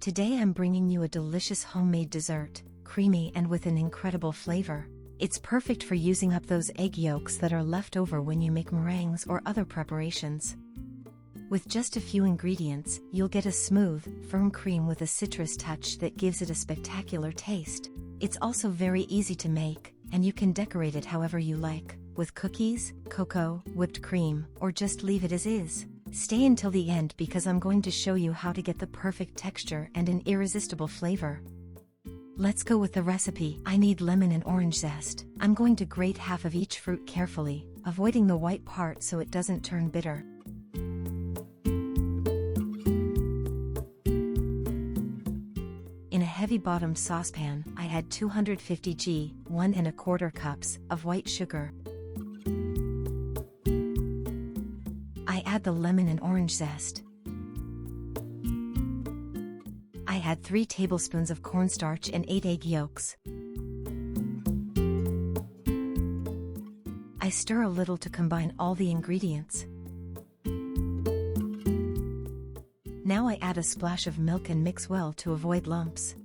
Today I'm bringing you a delicious homemade dessert, creamy and with an incredible flavor. It's perfect for using up those egg yolks that are left over when you make meringues or other preparations. With just a few ingredients, you'll get a smooth, firm cream with a citrus touch that gives it a spectacular taste. It's also very easy to make, and you can decorate it however you like, with cookies, cocoa, whipped cream, or just leave it as is. Stay until the end because I'm going to show you how to get the perfect texture and an irresistible flavor. Let's go with the recipe. I need lemon and orange zest. I'm going to grate half of each fruit carefully, avoiding the white part so it doesn't turn bitter. In a heavy-bottomed saucepan, I add 250 g, 1 1/4 cups, of white sugar. I add the lemon and orange zest. I add 3 tablespoons of cornstarch and 8 egg yolks. I stir a little to combine all the ingredients. Now I add a splash of milk and mix well to avoid lumps.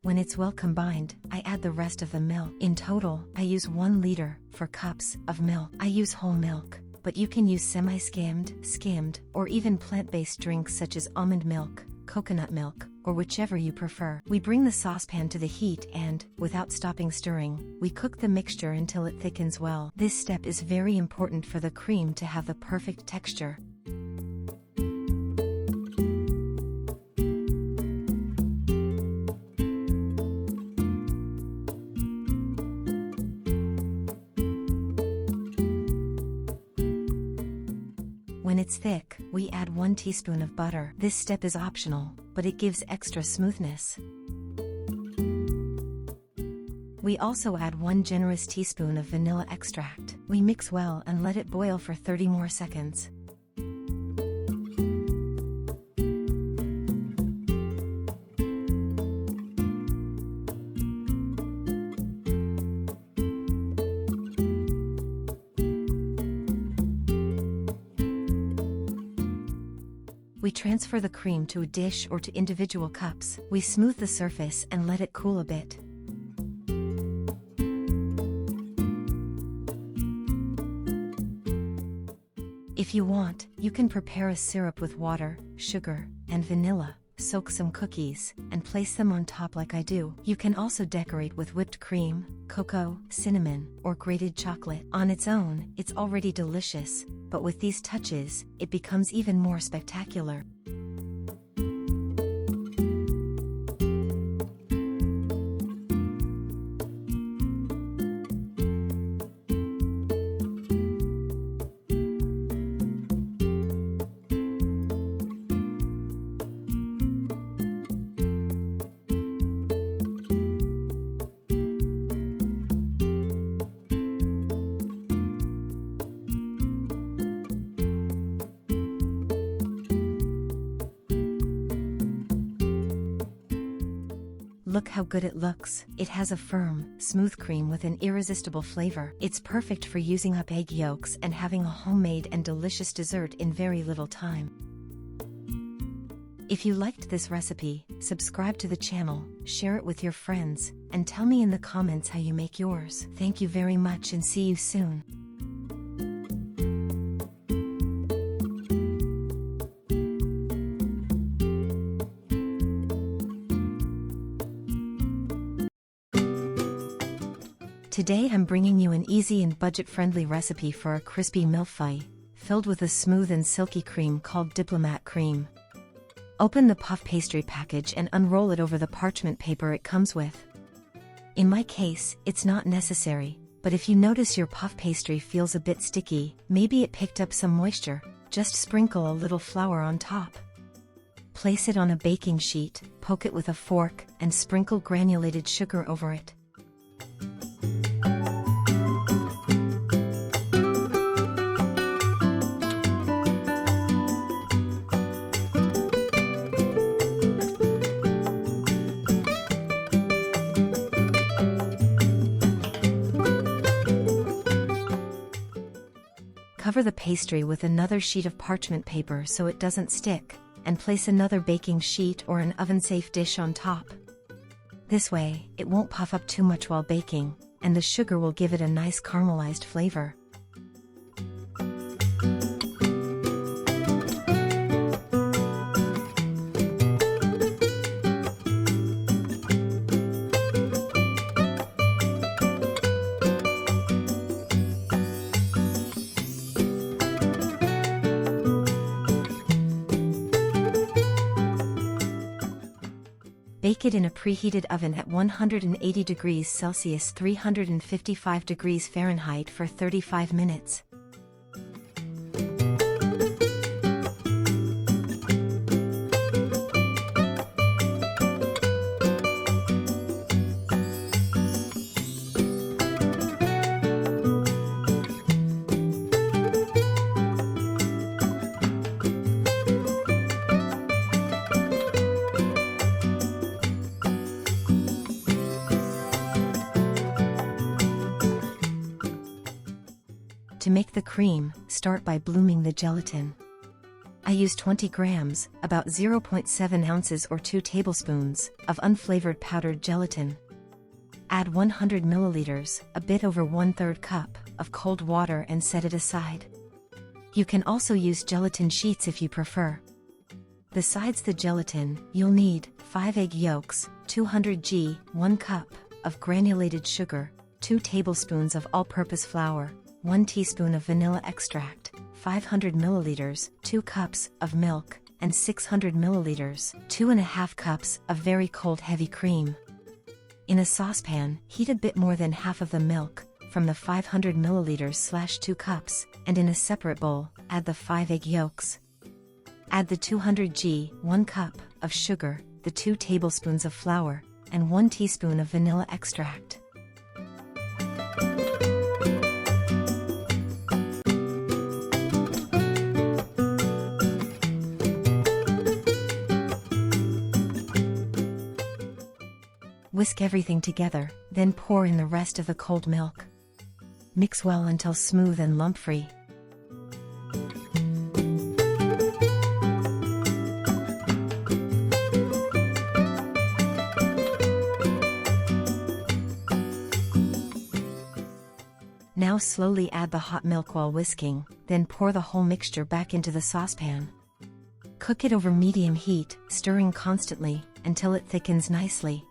When it's well combined, I add the rest of the milk. In total, I use 1 liter, 4 cups, of milk. I use whole milk, but you can use semi-skimmed, skimmed, or even plant-based drinks such as almond milk, coconut milk, or whichever you prefer. We bring the saucepan to the heat and, without stopping stirring, we cook the mixture until it thickens well. This step is very important for the cream to have the perfect texture. When it's thick, we add 1 teaspoon of butter. This step is optional, but it gives extra smoothness. We also add 1 generous teaspoon of vanilla extract. We mix well and let it boil for 30 more seconds. We transfer the cream to a dish or to individual cups. We smooth the surface and let it cool a bit. If you want, you can prepare a syrup with water, sugar, and vanilla, soak some cookies, and place them on top like I do. You can also decorate with whipped cream, cocoa, cinnamon, or grated chocolate. On its own, it's already delicious, but with these touches, it becomes even more spectacular. Look how good it looks. It has a firm, smooth cream with an irresistible flavor. It's perfect for using up egg yolks and having a homemade and delicious dessert in very little time. If you liked this recipe, subscribe to the channel, share it with your friends, and tell me in the comments how you make yours. Thank you very much and see you soon. Today I'm bringing you an easy and budget-friendly recipe for a crispy mille-feuille, filled with a smooth and silky cream called diplomat cream. Open the puff pastry package and unroll it over the parchment paper it comes with. In my case, it's not necessary, but if you notice your puff pastry feels a bit sticky, maybe it picked up some moisture, just sprinkle a little flour on top. Place it on a baking sheet, poke it with a fork, and sprinkle granulated sugar over it. Cover the pastry with another sheet of parchment paper so it doesn't stick, and place another baking sheet or an oven-safe dish on top. This way, it won't puff up too much while baking, and the sugar will give it a nice caramelized flavor. Bake it in a preheated oven at 180 degrees Celsius 355 degrees Fahrenheit for 35 minutes. To make the cream, start by blooming the gelatin. I use 20 grams, about 0.7 ounces or 2 tablespoons, of unflavored powdered gelatin. Add 100 milliliters, a bit over 1/3 cup, of cold water and set it aside. You can also use gelatin sheets if you prefer. Besides the gelatin, you'll need 5 egg yolks, 200 g, 1 cup, of granulated sugar, 2 tablespoons of all-purpose flour, 1 teaspoon of vanilla extract, 500 milliliters, 2 cups, of milk, and 600 milliliters, 2½ cups, of very cold heavy cream. In a saucepan, heat a bit more than half of the milk, from the 500 milliliters / 2 cups, and in a separate bowl, add the 5 egg yolks. Add the 200 g, 1 cup, of sugar, the 2 tablespoons of flour, and 1 teaspoon of vanilla extract. Whisk everything together, then pour in the rest of the cold milk. Mix well until smooth and lump-free. Now slowly add the hot milk while whisking, then pour the whole mixture back into the saucepan. Cook it over medium heat, stirring constantly, until it thickens nicely.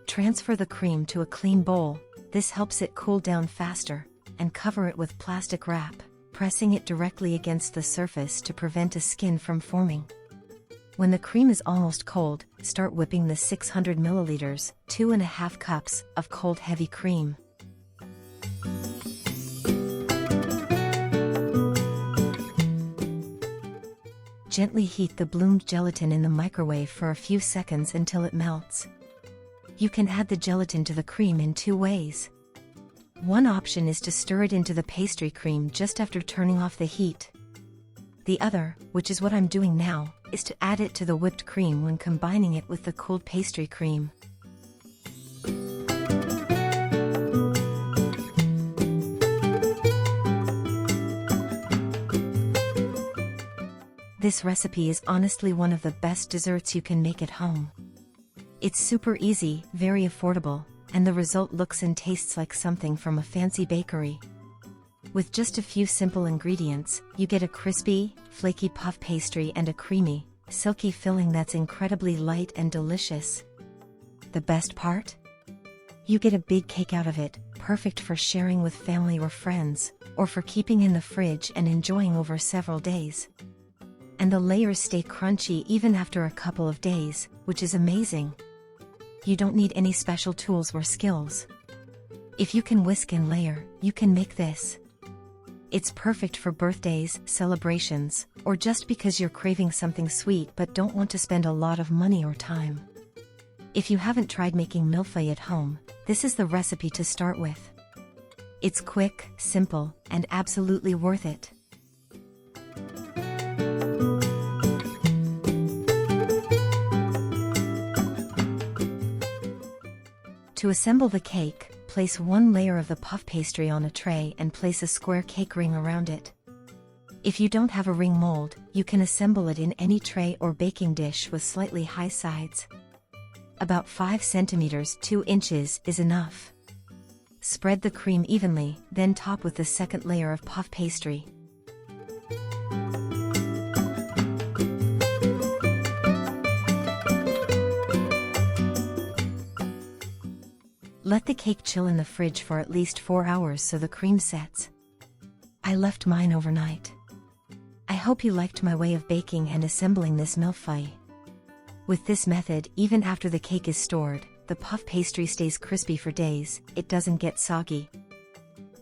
Transfer the cream to a clean bowl. This helps it cool down faster, and cover it with plastic wrap, pressing it directly against the surface to prevent a skin from forming. When the cream is almost cold, start whipping the 600 milliliters, 2½ cups, of cold heavy cream. Gently heat the bloomed gelatin in the microwave for a few seconds until it melts. You can add the gelatin to the cream in 2 ways. One option is to stir it into the pastry cream just after turning off the heat. The other, which is what I'm doing now, is to add it to the whipped cream when combining it with the cooled pastry cream. This recipe is honestly one of the best desserts you can make at home. It's super easy, very affordable, and the result looks and tastes like something from a fancy bakery. With just a few simple ingredients, you get a crispy, flaky puff pastry and a creamy, silky filling that's incredibly light and delicious. The best part? You get a big cake out of it, perfect for sharing with family or friends, or for keeping in the fridge and enjoying over several days. And the layers stay crunchy even after a couple of days, which is amazing. You don't need any special tools or skills. If you can whisk and layer, you can make this. It's perfect for birthdays, celebrations, or just because you're craving something sweet but don't want to spend a lot of money or time. If you haven't tried making mille-feuille at home, this is the recipe to start with. It's quick, simple, and absolutely worth it. To assemble the cake, place one layer of the puff pastry on a tray and place a square cake ring around it. If you don't have a ring mold, you can assemble it in any tray or baking dish with slightly high sides. About 5 centimeters (2 inches) is enough. Spread the cream evenly, then top with the second layer of puff pastry. Let the cake chill in the fridge for at least 4 hours so the cream sets. I left mine overnight. I hope you liked my way of baking and assembling this mille-feuille. With this method, even after the cake is stored, the puff pastry stays crispy for days, it doesn't get soggy.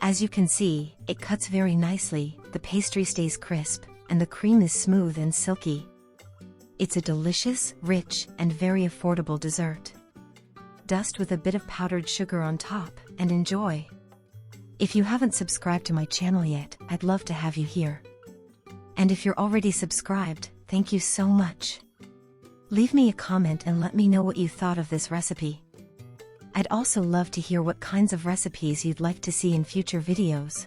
As you can see, it cuts very nicely, the pastry stays crisp, and the cream is smooth and silky. It's a delicious, rich, and very affordable dessert. Dust with a bit of powdered sugar on top, and enjoy. If you haven't subscribed to my channel yet, I'd love to have you here. And if you're already subscribed, thank you so much. Leave me a comment and let me know what you thought of this recipe. I'd also love to hear what kinds of recipes you'd like to see in future videos.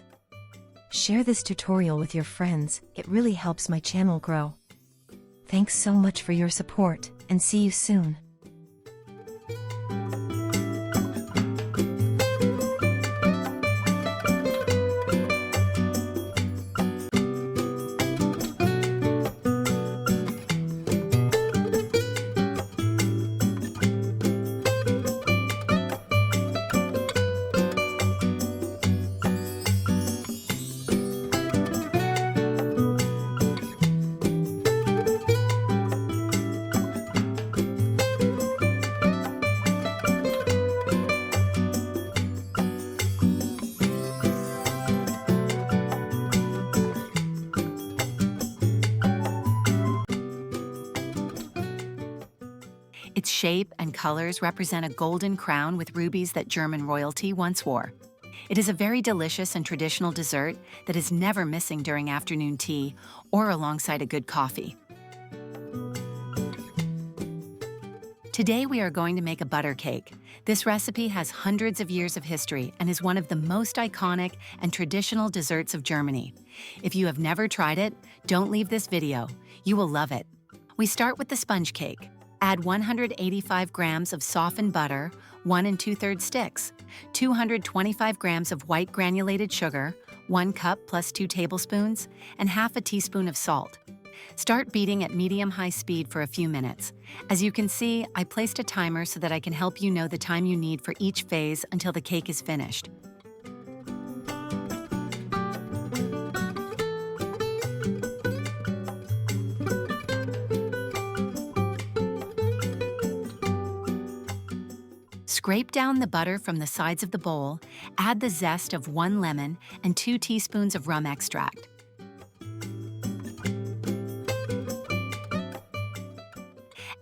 Share this tutorial with your friends, it really helps my channel grow. Thanks so much for your support, and see you soon. Its shape and colors represent a golden crown with rubies that German royalty once wore. It is a very delicious and traditional dessert that is never missing during afternoon tea or alongside a good coffee. Today we are going to make a butter cake. This recipe has hundreds of years of history and is one of the most iconic and traditional desserts of Germany. If you have never tried it, don't leave this video. You will love it. We start with the sponge cake. Add 185 grams of softened butter, 1 2/3 sticks, 225 grams of white granulated sugar, 1 cup plus 2 tablespoons, and half a teaspoon of salt. Start beating at medium-high speed for a few minutes. As you can see, I placed a timer so that I can help you know the time you need for each phase until the cake is finished. Scrape down the butter from the sides of the bowl, add the zest of 1 lemon and 2 teaspoons of rum extract.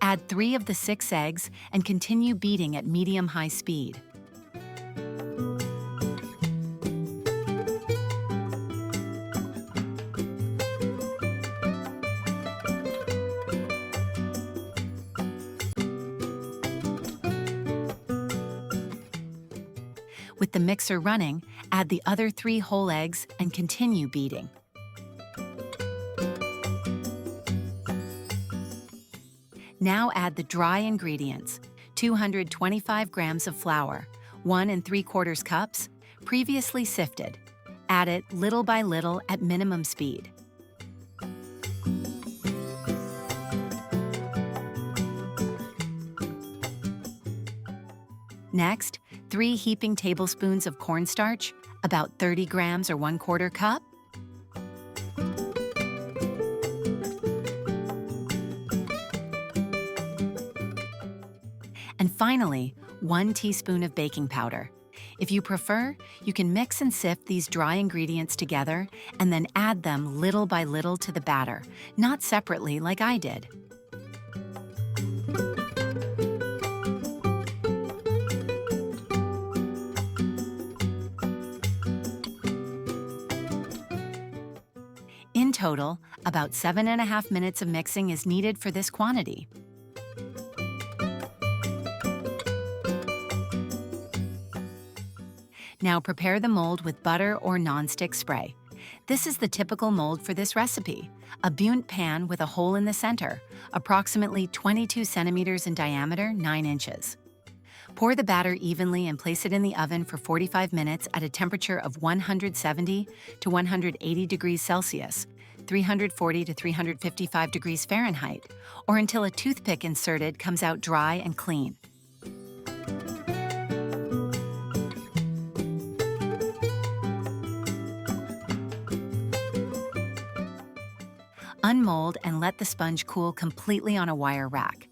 Add 3 of the 6 eggs and continue beating at medium-high speed. With the mixer running, add the other 3 whole eggs and continue beating. Now add the dry ingredients, 225 grams of flour, 1 3/4 cups, previously sifted. Add it little by little at minimum speed. Next, 3 heaping tablespoons of cornstarch, about 30 grams or 1/4 cup. And finally, 1 teaspoon of baking powder. If you prefer, you can mix and sift these dry ingredients together and then add them little by little to the batter, not separately like I did. total, about 7.5 minutes of mixing is needed for this quantity. Now prepare the mold with butter or nonstick spray. This is the typical mold for this recipe, a buinte pan with a hole in the center, approximately 22 centimeters in diameter, 9 inches. Pour the batter evenly and place it in the oven for 45 minutes at a temperature of 170 to 180 degrees Celsius, 340 to 355 degrees Fahrenheit, or until a toothpick inserted comes out dry and clean. Unmold and let the sponge cool completely on a wire rack.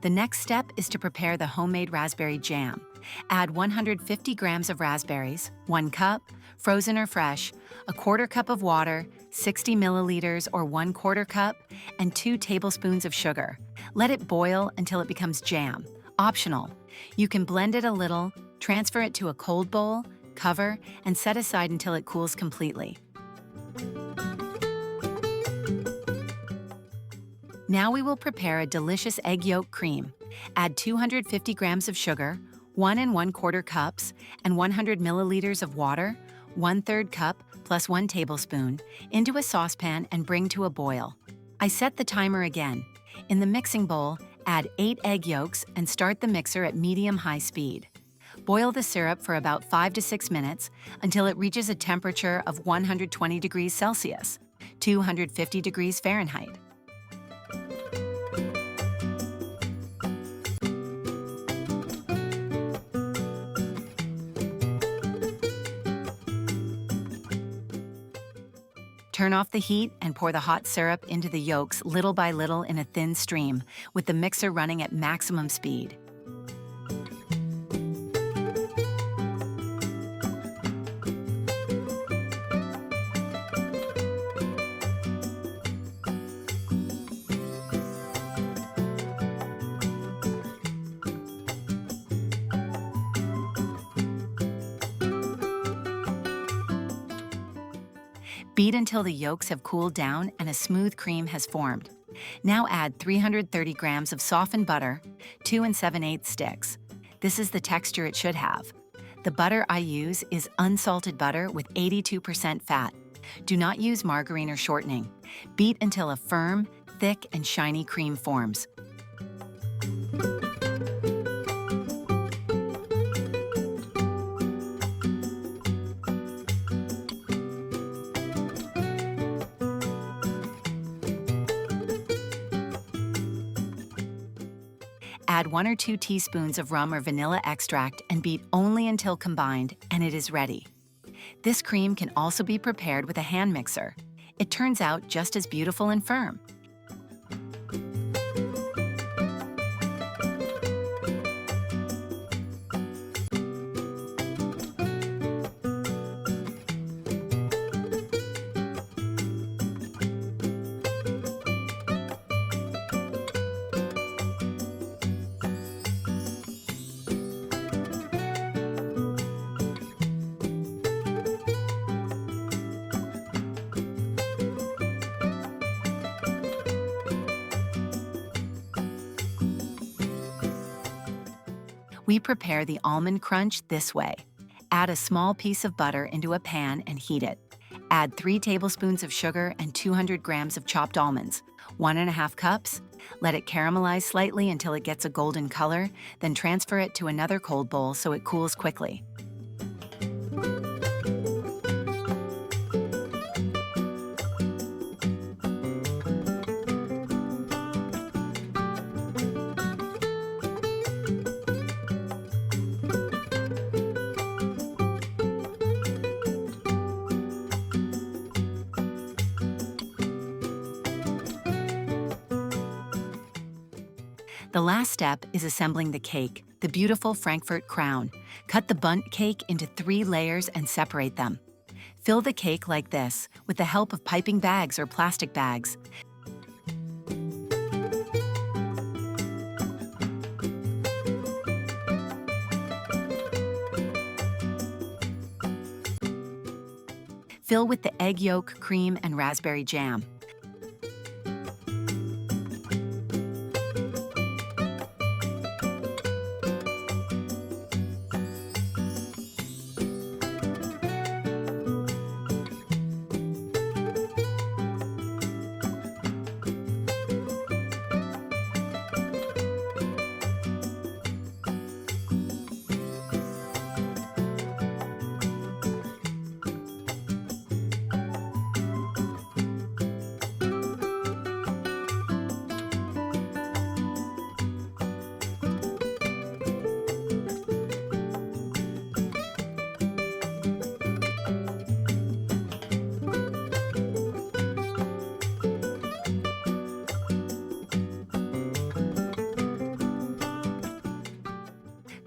The next step is to prepare the homemade raspberry jam. Add 150 grams of raspberries, 1 cup, frozen or fresh, a 1/4 cup of water, 60 milliliters or 1/4 cup, and 2 tablespoons of sugar. Let it boil until it becomes jam. Optional. You can blend it a little, transfer it to a cold bowl, cover, and set aside until it cools completely. Now we will prepare a delicious egg yolk cream. Add 250 grams of sugar, 1 1/4 cups, and 100 milliliters of water, 1/3 cup plus 1 tablespoon, into a saucepan and bring to a boil. I set the timer again. In the mixing bowl, add 8 egg yolks and start the mixer at medium-high speed. Boil the syrup for about 5 to 6 minutes until it reaches a temperature of 120 degrees Celsius, 250 degrees Fahrenheit. Turn off the heat and pour the hot syrup into the yolks little by little in a thin stream, with the mixer running at maximum speed. Beat until the yolks have cooled down and a smooth cream has formed. Now add 330 grams of softened butter, 2 7/8 sticks. This is the texture it should have. The butter I use is unsalted butter with 82% fat. Do not use margarine or shortening. Beat until a firm, thick, and shiny cream forms. Add 1 or 2 teaspoons of rum or vanilla extract and beat only until combined, and it is ready. This cream can also be prepared with a hand mixer. It turns out just as beautiful and firm. We prepare the almond crunch this way. Add a small piece of butter into a pan and heat it. Add 3 tablespoons of sugar and 200 grams of chopped almonds, 1 1/2 cups. Let it caramelize slightly until it gets a golden color, then transfer it to another cold bowl so it cools quickly. The last step is assembling the cake, the beautiful Frankfurt crown. Cut the bundt cake into 3 layers and separate them. Fill the cake like this with the help of piping bags or plastic bags. Fill with the egg yolk, cream, and raspberry jam.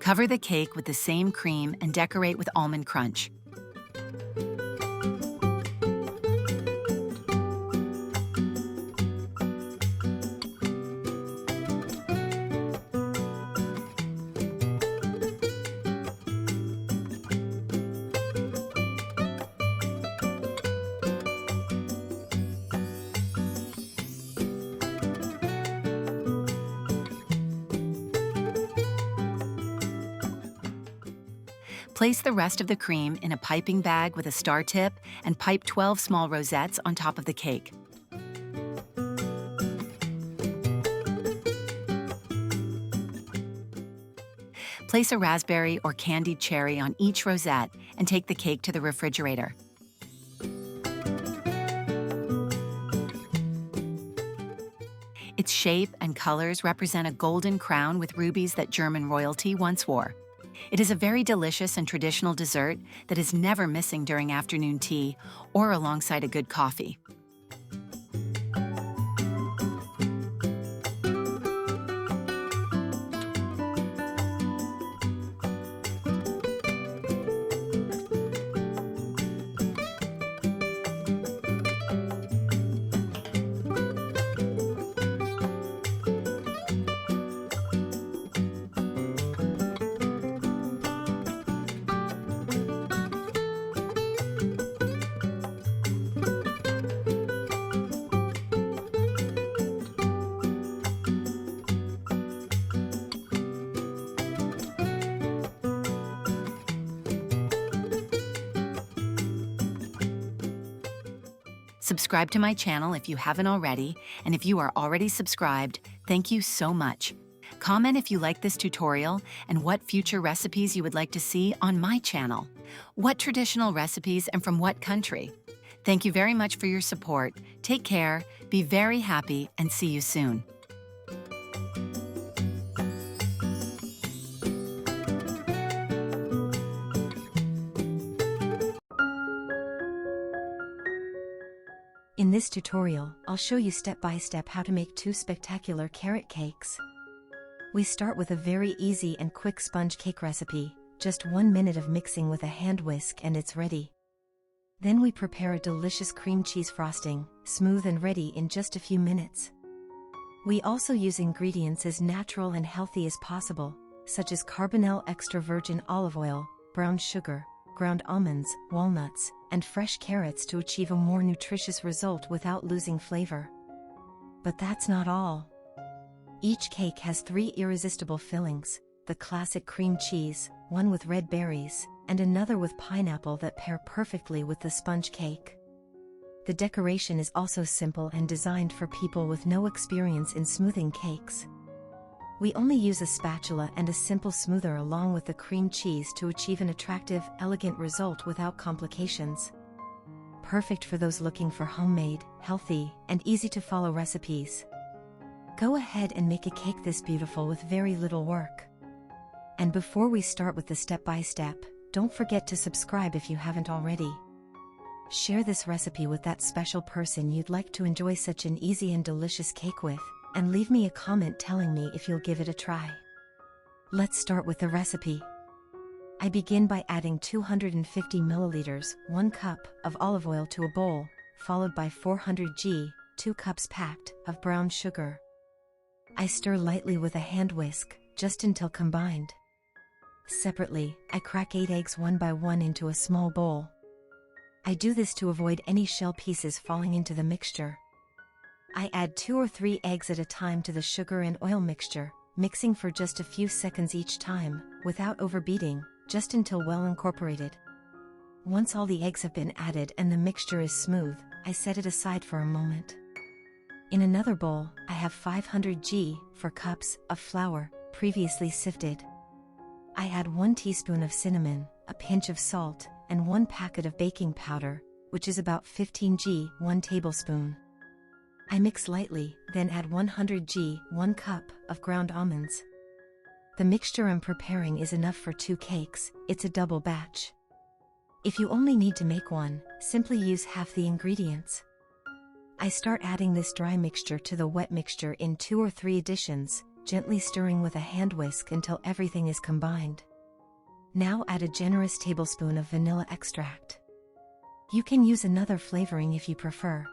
Cover the cake with the same cream and decorate with almond crunch. Place the rest of the cream in a piping bag with a star tip and pipe 12 small rosettes on top of the cake. Place a raspberry or candied cherry on each rosette and take the cake to the refrigerator. Its shape and colors represent a golden crown with rubies that German royalty once wore. It is a very delicious and traditional dessert that is never missing during afternoon tea or alongside a good coffee. Subscribe to my channel if you haven't already, and if you are already subscribed, thank you so much. Comment if you like this tutorial and what future recipes you would like to see on my channel. What traditional recipes and from what country? Thank you very much for your support. Take care, be very happy, and see you soon. In this tutorial, I'll show you step by step how to make 2 spectacular carrot cakes. We start with a very easy and quick sponge cake recipe, just 1 minute of mixing with a hand whisk and it's ready. Then we prepare a delicious cream cheese frosting, smooth and ready in just a few minutes. We also use ingredients as natural and healthy as possible, such as carbonel extra virgin olive oil, brown sugar, ground almonds, walnuts, and fresh carrots to achieve a more nutritious result without losing flavor. But that's not all. Each cake has 3 irresistible fillings, the classic cream cheese, one with red berries, and another with pineapple that pair perfectly with the sponge cake. The decoration is also simple and designed for people with no experience in smoothing cakes. We only use a spatula and a simple smoother along with the cream cheese to achieve an attractive, elegant result without complications. Perfect for those looking for homemade, healthy, and easy-to-follow recipes. Go ahead and make a cake this beautiful with very little work. And before we start with the step-by-step, don't forget to subscribe if you haven't already. Share this recipe with that special person you'd like to enjoy such an easy and delicious cake with, and leave me a comment telling me if you'll give it a try. Let's start with the recipe. I begin by adding 250 milliliters, 1 cup, of olive oil to a bowl, followed by 400 g, 2 cups packed, of brown sugar. I stir lightly with a hand whisk, just until combined. Separately, I crack 8 eggs one by one into a small bowl. I do this to avoid any shell pieces falling into the mixture. I add 2 or 3 eggs at a time to the sugar and oil mixture, mixing for just a few seconds each time, without overbeating, just until well incorporated. Once all the eggs have been added and the mixture is smooth, I set it aside for a moment. In another bowl, I have 500 g (4 cups) of flour, previously sifted. I add 1 teaspoon of cinnamon, a pinch of salt, and 1 packet of baking powder, which is about 15 g (1 tablespoon). I mix lightly, then add 100 g (1 cup) of ground almonds. The mixture I'm preparing is enough for 2 cakes, it's a double batch. If you only need to make one, simply use half the ingredients. I start adding this dry mixture to the wet mixture in 2 or 3 additions, gently stirring with a hand whisk until everything is combined. Now add a generous tablespoon of vanilla extract. You can use another flavoring if you prefer.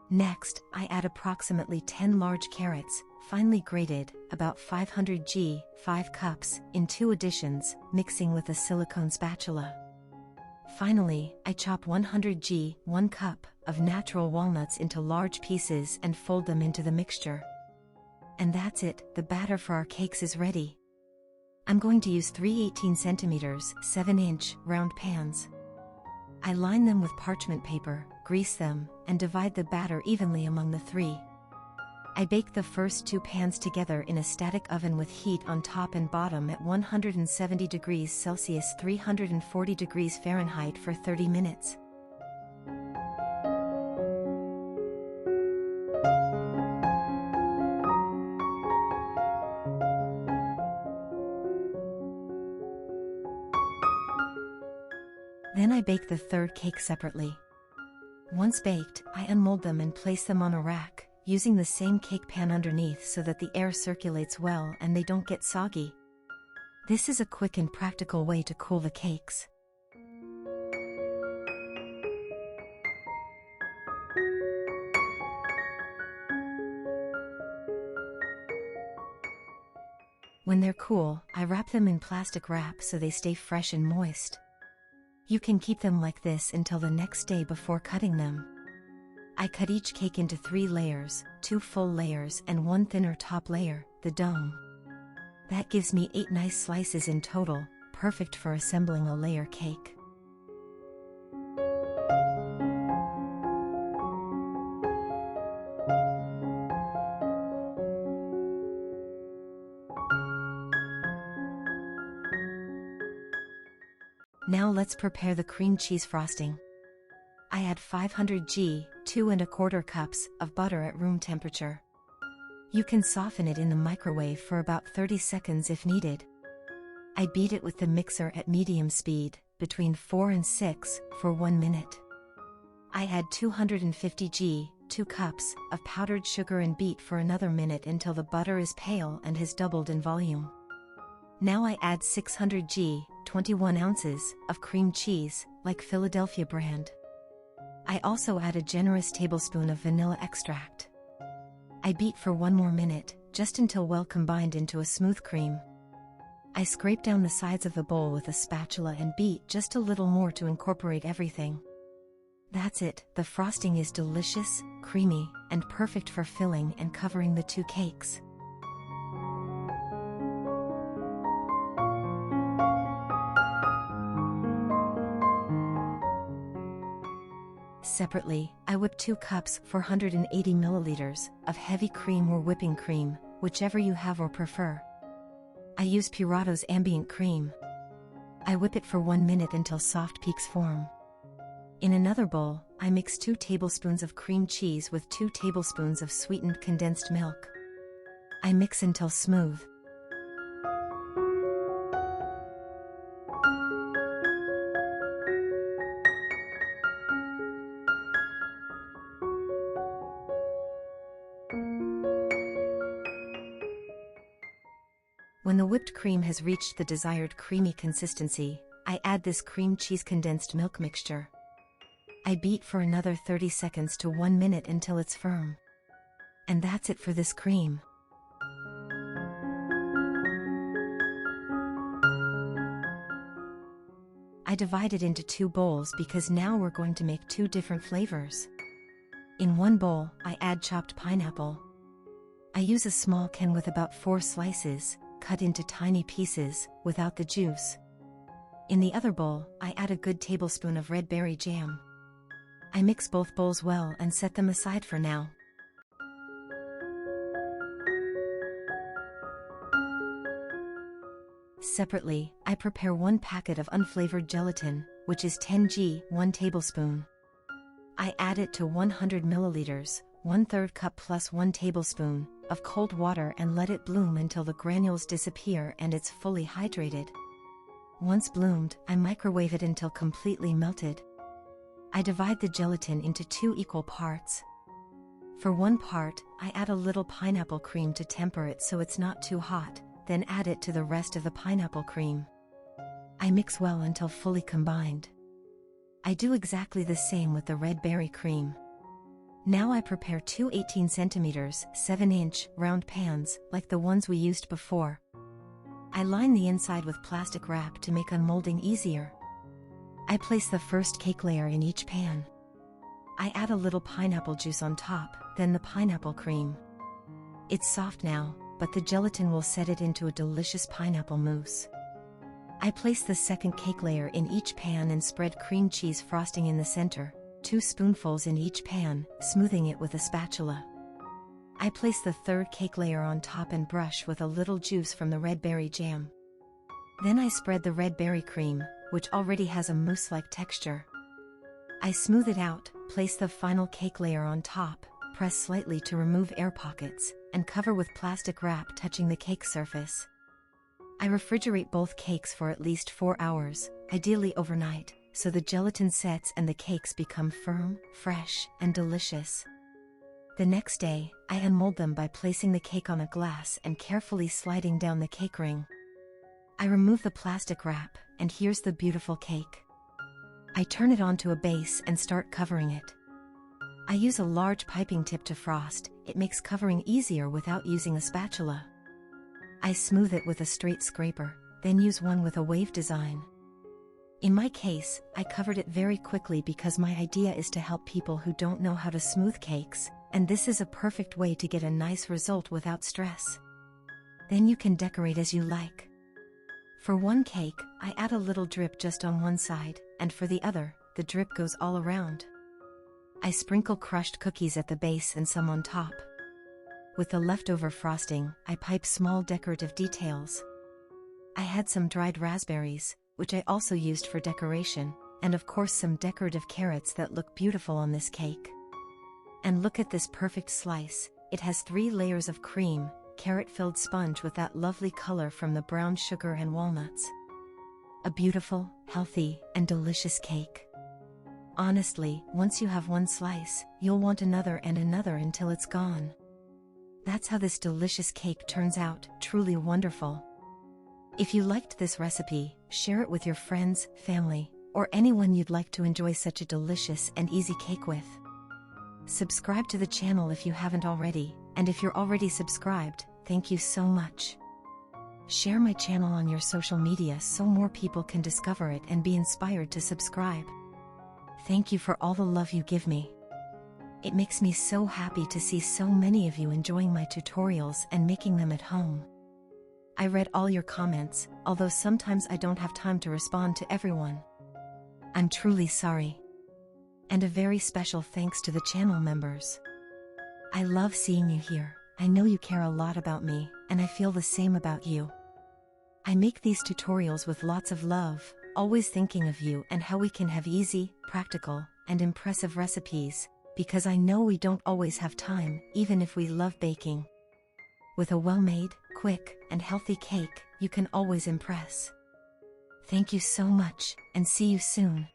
Next, I add approximately 10 large carrots, finely grated, about 500 g (5 cups), in 2 additions, mixing with a silicone spatula. Finally, I chop 100 g (1 cup) of natural walnuts into large pieces and fold them into the mixture. And that's it, the batter for our cakes is ready. I'm going to use 3 18 centimeters, 7-inch, round pans. I line them with parchment paper, grease them, and divide the batter evenly among the 3. I bake the first 2 pans together in a static oven with heat on top and bottom at 170 degrees Celsius 340 degrees Fahrenheit for 30 minutes. Then I bake the third cake separately. Once baked, I unmold them and place them on a rack, using the same cake pan underneath so that the air circulates well and they don't get soggy. This is a quick and practical way to cool the cakes. When they're cool, I wrap them in plastic wrap so they stay fresh and moist. You can keep them like this until the next day before cutting them. I cut each cake into 3 layers, 2 full layers and 1 thinner top layer, the dome. That gives me 8 nice slices in total, perfect for assembling a layer cake. Now let's prepare the cream cheese frosting. I add 500 g (2 1/4 cups) of butter at room temperature. You can soften it in the microwave for about 30 seconds if needed. I beat it with the mixer at medium speed, between 4 and 6, for 1 minute. I add 250 g (2 cups) of powdered sugar and beat for another minute until the butter is pale and has doubled in volume. Now I add 600 g (21 ounces) of cream cheese, like Philadelphia brand. I also add a generous tablespoon of vanilla extract. I beat for 1 more minute, just until well combined into a smooth cream. I scrape down the sides of the bowl with a spatula and beat just a little more to incorporate everything. That's it, the frosting is delicious, creamy, and perfect for filling and covering the 2 cakes. Separately, I whip 2 cups (480 milliliters) of heavy cream or whipping cream, whichever you have or prefer. I use Puratos ambient cream. I whip it for 1 minute until soft peaks form. In another bowl, I mix 2 tablespoons of cream cheese with 2 tablespoons of sweetened condensed milk. I mix until smooth. When the whipped cream has reached the desired creamy consistency, I add this cream cheese condensed milk mixture. I beat for another 30 seconds to 1 minute until it's firm. And that's it for this cream. I divide it into 2 bowls because now we're going to make 2 different flavors. In one bowl, I add chopped pineapple. I use a small can with about 4 slices, cut into tiny pieces, without the juice. In the other bowl, I add a good tablespoon of red berry jam. I mix both bowls well and set them aside for now. Separately, I prepare 1 packet of unflavored gelatin, which is 10 g, 1 tablespoon. I add it to 100 milliliters, 1/3 cup plus 1 tablespoon, of cold water and let it bloom until the granules disappear and it's fully hydrated. Once bloomed, I microwave it until completely melted. I divide the gelatin into 2 equal parts. For 1 part, I add a little pineapple cream to temper it so it's not too hot, then add it to the rest of the pineapple cream. I mix well until fully combined. I do exactly the same with the red berry cream. Now I prepare 2 18 centimeters, 7-inch, round pans, like the ones we used before. I line the inside with plastic wrap to make unmolding easier. I place the first cake layer in each pan. I add a little pineapple juice on top, then the pineapple cream. It's soft now, but the gelatin will set it into a delicious pineapple mousse. I place the second cake layer in each pan and spread cream cheese frosting in the center, 2 spoonfuls in each pan, smoothing it with a spatula. I place the third cake layer on top and brush with a little juice from the red berry jam. Then I spread the red berry cream, which already has a mousse-like texture. I smooth it out, place the final cake layer on top, press slightly to remove air pockets, and cover with plastic wrap touching the cake surface. I refrigerate both cakes for at least 4 hours, ideally overnight, so the gelatin sets and the cakes become firm, fresh, and delicious. The next day, I unmold them by placing the cake on a glass and carefully sliding down the cake ring. I remove the plastic wrap, and here's the beautiful cake. I turn it onto a base and start covering it. I use a large piping tip to frost, it makes covering easier without using a spatula. I smooth it with a straight scraper, then use one with a wave design. In my case, I covered it very quickly because my idea is to help people who don't know how to smooth cakes, and this is a perfect way to get a nice result without stress. Then you can decorate as you like. For one cake, I add a little drip just on one side, and for the other, the drip goes all around. I sprinkle crushed cookies at the base and some on top. With the leftover frosting, I pipe small decorative details. I had some dried raspberries, which I also used for decoration, and of course some decorative carrots that look beautiful on this cake. And look at this perfect slice, it has 3 layers of cream, carrot-filled sponge with that lovely color from the brown sugar and walnuts. A beautiful, healthy, and delicious cake. Honestly, once you have one slice, you'll want another and another until it's gone. That's how this delicious cake turns out, truly wonderful. If you liked this recipe, share it with your friends, family, or anyone you'd like to enjoy such a delicious and easy cake with. Subscribe to the channel if you haven't already, and if you're already subscribed, thank you so much. Share my channel on your social media so more people can discover it and be inspired to subscribe. Thank you for all the love you give me. It makes me so happy to see so many of you enjoying my tutorials and making them at home. I read all your comments, although sometimes I don't have time to respond to everyone. I'm truly sorry. And a very special thanks to the channel members. I love seeing you here. I know you care a lot about me, and I feel the same about you. I make these tutorials with lots of love, always thinking of you and how we can have easy, practical, and impressive recipes, because I know we don't always have time, even if we love baking. With a well-made, quick, and healthy cake, you can always impress. Thank you so much, and see you soon.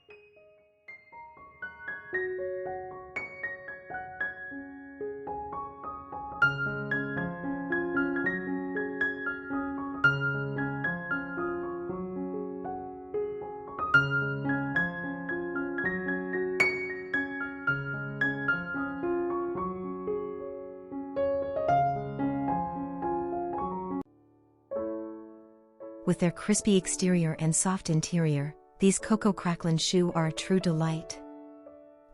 With their crispy exterior and soft interior, These cocoa craquelin choux are a true delight.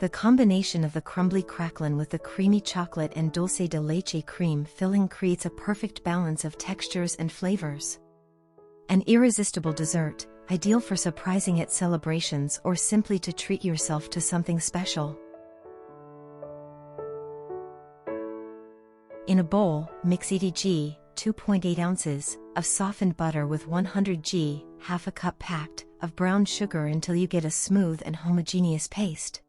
The combination of the crumbly craquelin with the creamy chocolate and dulce de leche cream filling creates a perfect balance of textures and flavors. An irresistible dessert, ideal for surprising at celebrations or simply to treat yourself to something special. In a bowl, mix 80 g, 2.8 ounces, of softened butter with 100 g, half a cup packed, of brown sugar until you get a smooth and homogeneous paste.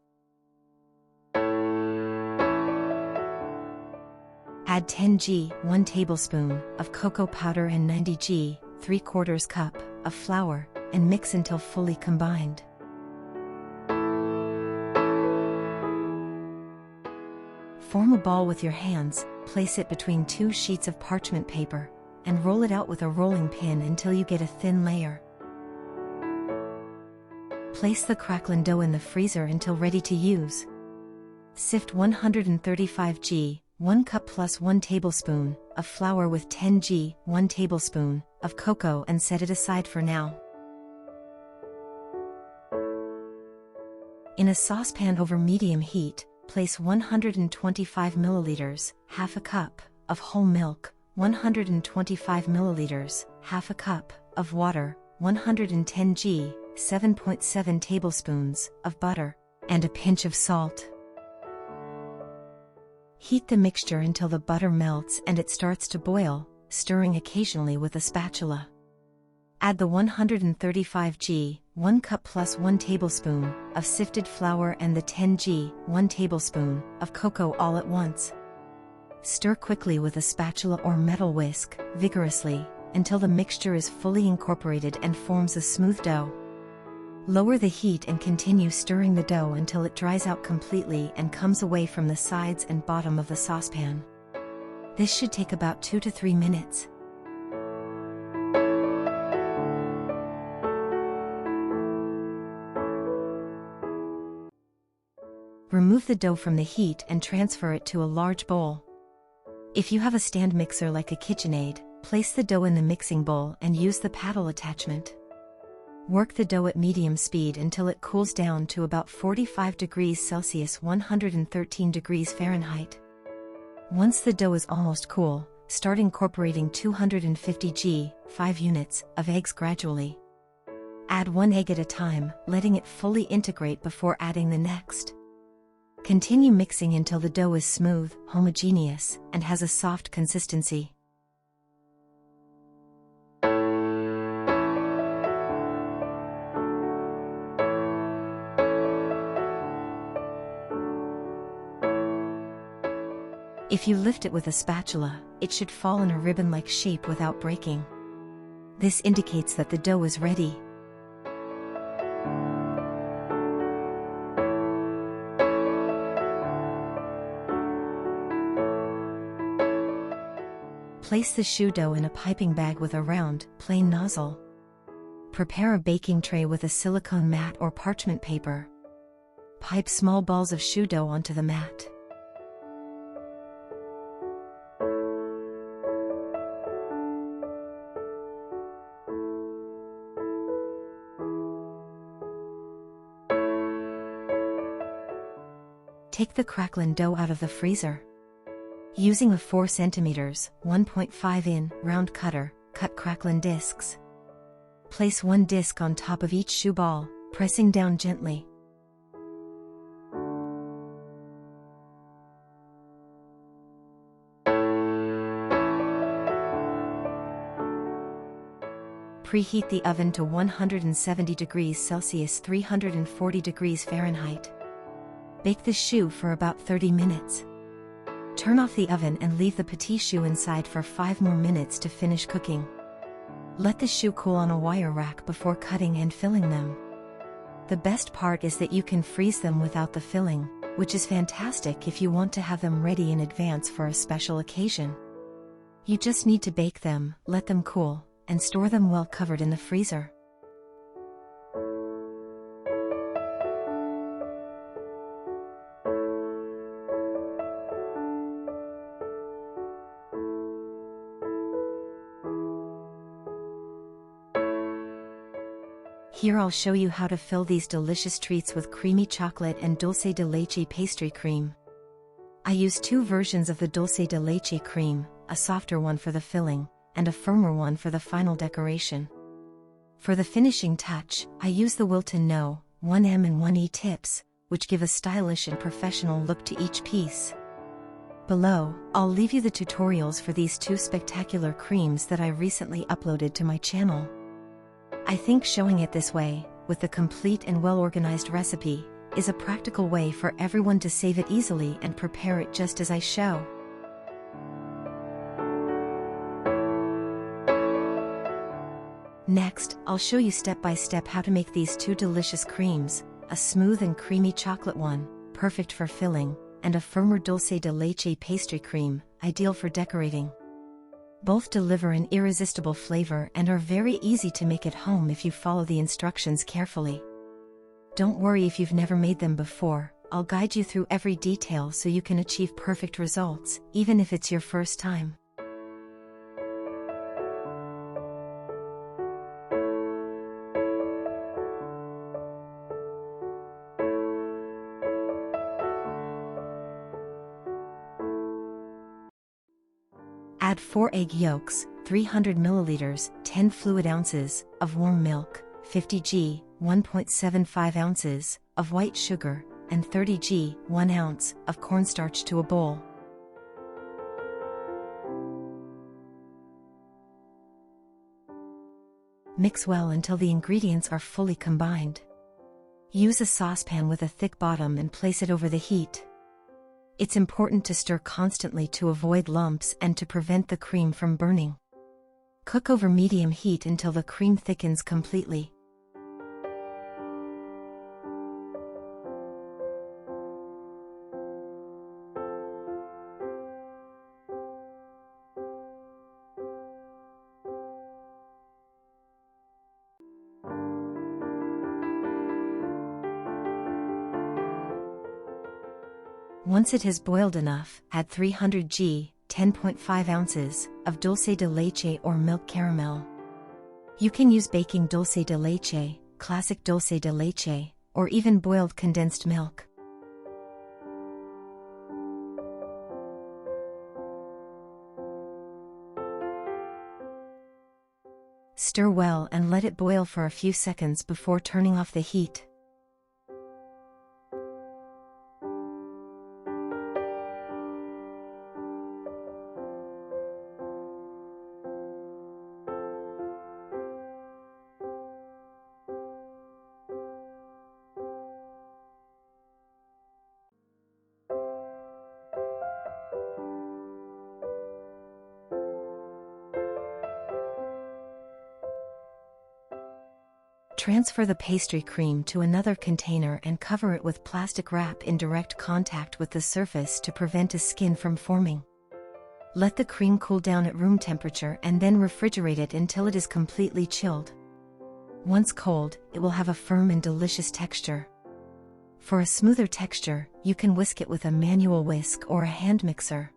Add 10 g, 1 tablespoon, of cocoa powder and 90 g, 3/4 cup, of flour, and mix until fully combined. Form a ball with your hands, place it between 2 sheets of parchment paper, and roll it out with a rolling pin until you get a thin layer. Place the craquelin dough in the freezer until ready to use. Sift 135 g, 1 cup plus 1 tablespoon, of flour with 10 g, 1 tablespoon, of cocoa and set it aside for now. In a saucepan over medium heat, place 125 milliliters, half a cup, of whole milk, 125 milliliters, half a cup, of water, 110 g, 7.7 tablespoons, of butter, and a pinch of salt. Heat the mixture until the butter melts and it starts to boil, stirring occasionally with a spatula. Add the 135 g, 1 cup plus 1 tablespoon, of sifted flour and the 10 g, 1 tablespoon, of cocoa all at once. Stir quickly with a spatula or metal whisk, vigorously, until the mixture is fully incorporated and forms a smooth dough. Lower the heat and continue stirring the dough until it dries out completely and comes away from the sides and bottom of the saucepan. This should take about 2 to 3 minutes. Remove the dough from the heat and transfer it to a large bowl. If you have a stand mixer like a KitchenAid, place the dough in the mixing bowl and use the paddle attachment. Work the dough at medium speed until it cools down to about 45 degrees Celsius 113 degrees Fahrenheit. Once the dough is almost cool, start incorporating 250 g, 5 units, of eggs gradually. Add 1 egg at a time, letting it fully integrate before adding the next. Continue mixing until the dough is smooth, homogeneous, and has a soft consistency. If you lift it with a spatula, it should fall in a ribbon-like shape without breaking. This indicates that the dough is ready. Place the choux dough in a piping bag with a round, plain nozzle. Prepare a baking tray with a silicone mat or parchment paper. Pipe small balls of choux dough onto the mat. Take the craquelin dough out of the freezer. Using a 4 cm, 1.5 in, round cutter, cut craquelin discs. Place 1 disc on top of each choux ball, pressing down gently. Preheat the oven to 170 degrees Celsius 340 degrees Fahrenheit. Bake the choux for about 30 minutes. Turn off the oven and leave the petit choux inside for 5 more minutes to finish cooking. Let the choux cool on a wire rack before cutting and filling them. The best part is that you can freeze them without the filling, which is fantastic if you want to have them ready in advance for a special occasion. You just need to bake them, let them cool, and store them well covered in the freezer. Here I'll show you how to fill these delicious treats with creamy chocolate and dulce de leche pastry cream. I use two versions of the dulce de leche cream, a softer one for the filling, and a firmer one for the final decoration. For the finishing touch, I use the Wilton No. 1M and 1E tips, which give a stylish and professional look to each piece. Below, I'll leave you the tutorials for these two spectacular creams that I recently uploaded to my channel. I think showing it this way, with the complete and well-organized recipe, is a practical way for everyone to save it easily and prepare it just as I show. Next, I'll show you step by step how to make these two delicious creams, a smooth and creamy chocolate one, perfect for filling, and a firmer dulce de leche pastry cream, ideal for decorating. Both deliver an irresistible flavor and are very easy to make at home if you follow the instructions carefully. Don't worry if you've never made them before, I'll guide you through every detail so you can achieve perfect results, even if it's your first time. Add 4 egg yolks, 300 milliliters, 10 fluid ounces of warm milk, 50 g, 1.75 ounces of white sugar, and 30 g, 1 ounce of cornstarch to a bowl. Mix well until the ingredients are fully combined. Use a saucepan with a thick bottom and place it over the heat. It's important to stir constantly to avoid lumps and to prevent the cream from burning. Cook over medium heat until the cream thickens completely. Once it has boiled enough, add 300 g, 10.5 ounces, of dulce de leche or milk caramel. You can use baking dulce de leche, classic dulce de leche, or even boiled condensed milk. Stir well and let it boil for a few seconds before turning off the heat. Transfer the pastry cream to another container and cover it with plastic wrap in direct contact with the surface to prevent a skin from forming. Let the cream cool down at room temperature and then refrigerate it until it is completely chilled. Once cold, it will have a firm and delicious texture. For a smoother texture, you can whisk it with a manual whisk or a hand mixer.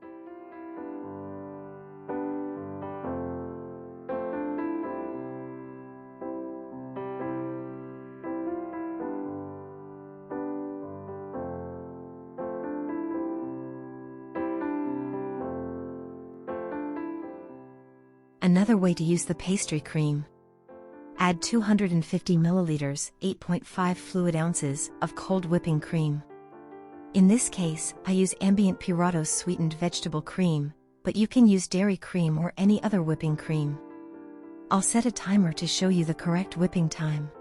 Another way to use the pastry cream. Add 250 milliliters, 8.5 fluid ounces, of cold whipping cream. In this case, I use Ambient Puratos sweetened vegetable cream, but you can use dairy cream or any other whipping cream. I'll set a timer to show you the correct whipping time.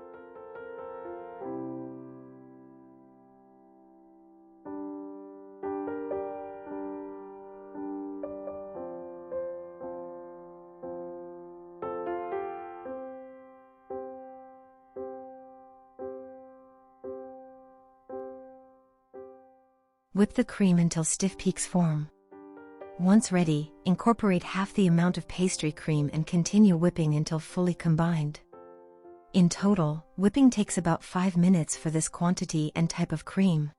Whip the cream until stiff peaks form. Once ready, incorporate half the amount of pastry cream and continue whipping until fully combined. In total, whipping takes about 5 minutes for this quantity and type of cream.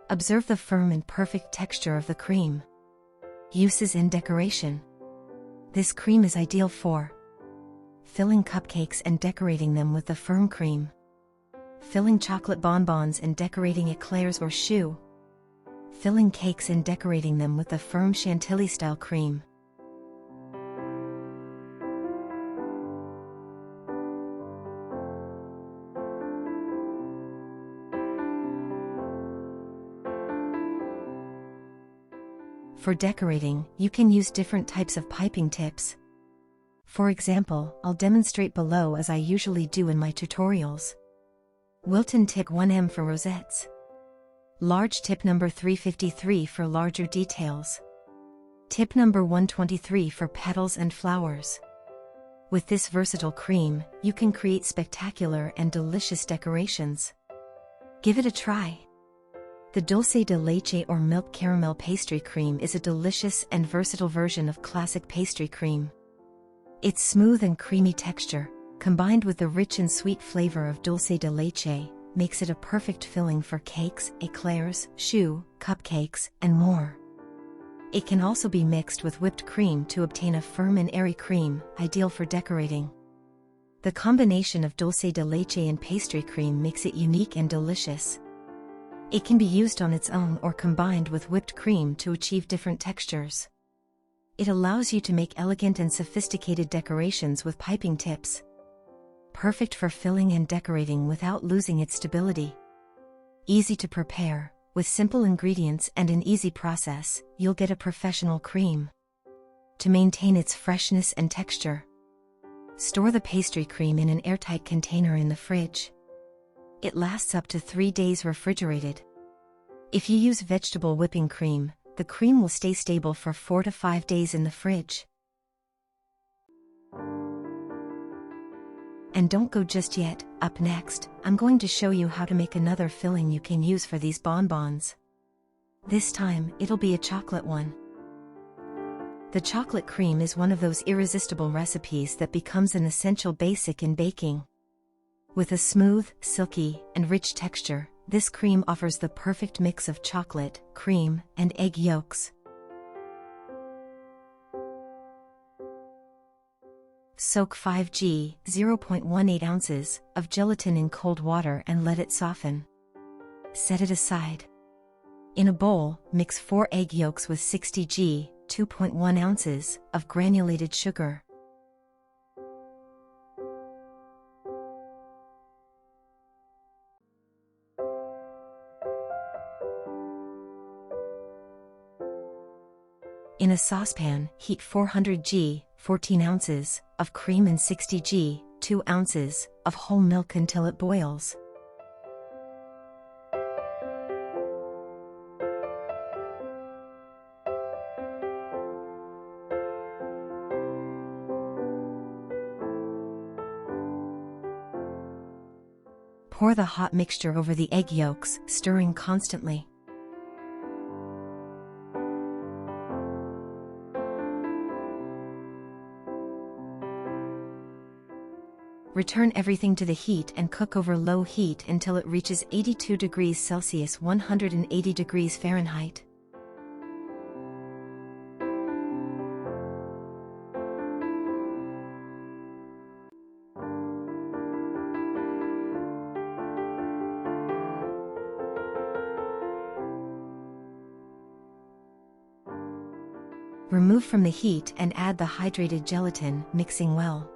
Observe the firm and perfect texture of the cream. Uses in decoration. This cream is ideal for filling cupcakes and decorating them with the firm cream. Filling chocolate bonbons and decorating eclairs or choux. Filling cakes and decorating them with the firm chantilly-style cream. For decorating, you can use different types of piping tips. For example, I'll demonstrate below as I usually do in my tutorials. Wilton tip 1M for rosettes. Large tip number 353 for larger details. Tip number 123 for petals and flowers. With this versatile cream, you can create spectacular and delicious decorations. Give it a try. The dulce de leche or milk caramel pastry cream is a delicious and versatile version of classic pastry cream. Its smooth and creamy texture, combined with the rich and sweet flavor of dulce de leche, makes it a perfect filling for cakes, eclairs, choux, cupcakes, and more. It can also be mixed with whipped cream to obtain a firm and airy cream, ideal for decorating. The combination of dulce de leche and pastry cream makes it unique and delicious. It can be used on its own or combined with whipped cream to achieve different textures. It allows you to make elegant and sophisticated decorations with piping tips. Perfect for filling and decorating without losing its stability. Easy to prepare, with simple ingredients and an easy process, you'll get a professional cream. To maintain its freshness and texture, store the pastry cream in an airtight container in the fridge. It lasts up to 3 days refrigerated. If you use vegetable whipping cream, the cream will stay stable for 4 to 5 days in the fridge. And don't go just yet. Up next, I'm going to show you how to make another filling you can use for these bonbons. This time, it'll be a chocolate one. The chocolate cream is one of those irresistible recipes that becomes an essential basic in baking. With a smooth, silky, and rich texture, this cream offers the perfect mix of chocolate, cream, and egg yolks. Soak 5g, 0.18 ounces, of gelatin in cold water and let it soften. Set it aside. In a bowl, mix 4 egg yolks with 60g, 2.1 ounces, of granulated sugar. In a saucepan, heat 400g, 14 ounces, of cream and 60g, 2 ounces, of whole milk until it boils. Pour the hot mixture over the egg yolks, stirring constantly. Return everything to the heat and cook over low heat until it reaches 82 degrees Celsius 180 degrees Fahrenheit. Remove from the heat and add the hydrated gelatin, mixing well.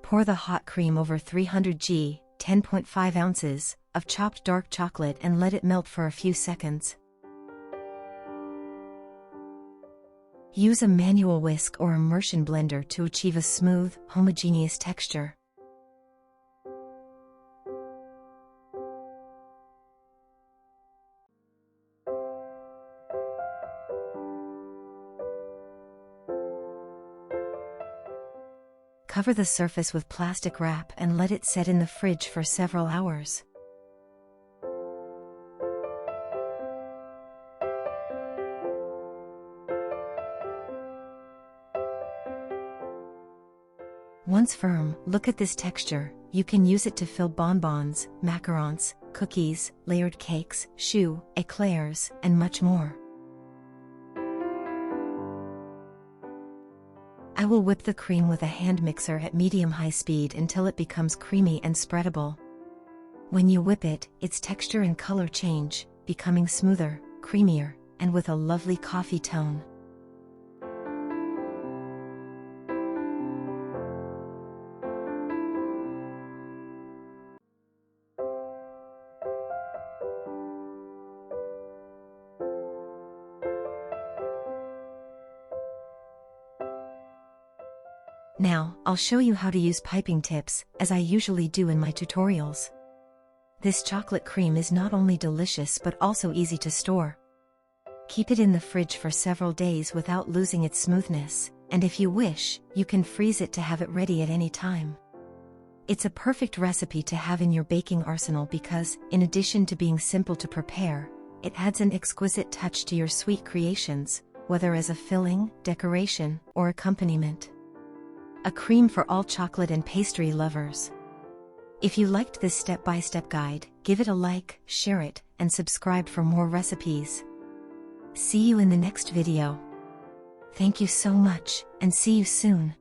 Pour the hot cream over 300g, 10.5 ounces, of chopped dark chocolate and let it melt for a few seconds. Use a manual whisk or immersion blender to achieve a smooth, homogeneous texture. Cover the surface with plastic wrap and let it set in the fridge for several hours. Once firm, look at this texture. You can use it to fill bonbons, macarons, cookies, layered cakes, choux, eclairs, and much more. I will whip the cream with a hand mixer at medium-high speed until it becomes creamy and spreadable. When you whip it, its texture and color change, becoming smoother, creamier, and with a lovely coffee tone. Now, I'll show you how to use piping tips, as I usually do in my tutorials. This chocolate cream is not only delicious but also easy to store. Keep it in the fridge for several days without losing its smoothness, and if you wish, you can freeze it to have it ready at any time. It's a perfect recipe to have in your baking arsenal because, in addition to being simple to prepare, it adds an exquisite touch to your sweet creations, whether as a filling, decoration, or accompaniment. A cream for all chocolate and pastry lovers. If you liked this step-by-step guide, give it a like, share it, and subscribe for more recipes. See you in the next video. Thank you so much, and see you soon.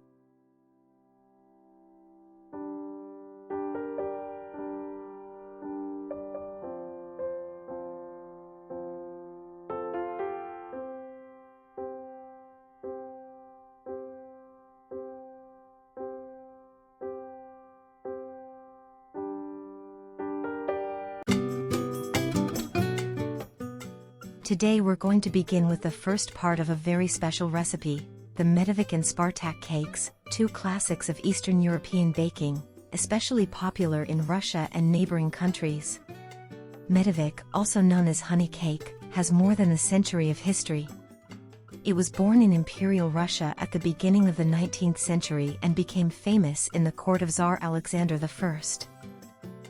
Today we're going to begin with the first part of a very special recipe, the Medovik and Spartak cakes, two classics of Eastern European baking, especially popular in Russia and neighboring countries. Medovik, also known as honey cake, has more than a century of history. It was born in Imperial Russia at the beginning of the 19th century and became famous in the court of Tsar Alexander I.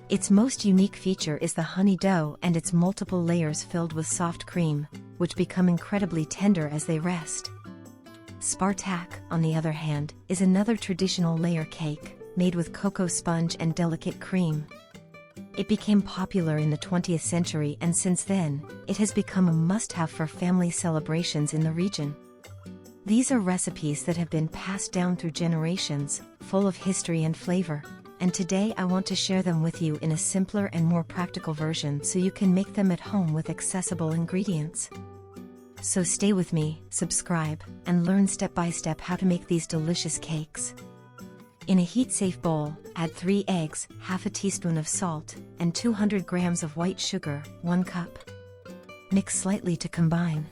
Its most unique feature is the honey dough and its multiple layers filled with soft cream, which become incredibly tender as they rest. Spartak, on the other hand, is another traditional layer cake, made with cocoa sponge and delicate cream. It became popular in the 20th century and since then, it has become a must-have for family celebrations in the region. These are recipes that have been passed down through generations, full of history and flavor. And today I want to share them with you in a simpler and more practical version so you can make them at home with accessible ingredients. So stay with me, subscribe, and learn step by step how to make these delicious cakes. In a heat-safe bowl, add 3 eggs, half a teaspoon of salt, and 200 grams of white sugar, 1 cup. Mix slightly to combine.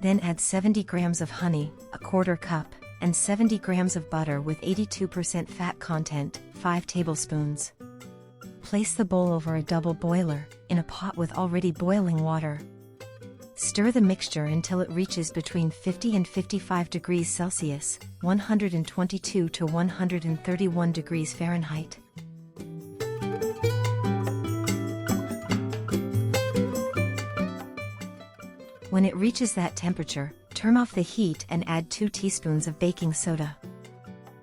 Then add 70 grams of honey, a quarter cup, and 70 grams of butter with 82% fat content, 5 tablespoons. Place the bowl over a double boiler, in a pot with already boiling water. Stir the mixture until it reaches between 50 and 55 degrees Celsius, 122 to 131 degrees Fahrenheit. When it reaches that temperature, turn off the heat and add 2 teaspoons of baking soda.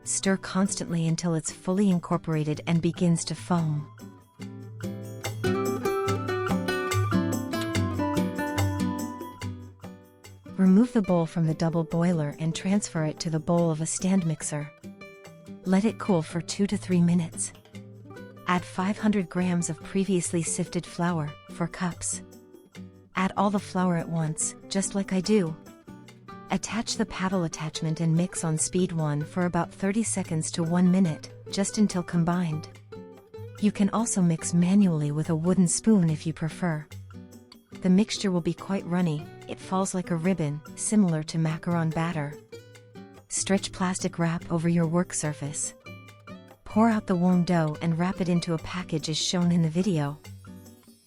Stir constantly until it's fully incorporated and begins to foam. Remove the bowl from the double boiler and transfer it to the bowl of a stand mixer. Let it cool for 2 to 3 minutes. Add 500 grams of previously sifted flour, 4 cups. Add all the flour at once, just like I do. Attach the paddle attachment and mix on speed 1 for about 30 seconds to 1 minute, just until combined. You can also mix manually with a wooden spoon if you prefer. The mixture will be quite runny, it falls like a ribbon, similar to macaron batter. Stretch plastic wrap over your work surface. Pour out the warm dough and wrap it into a package as shown in the video.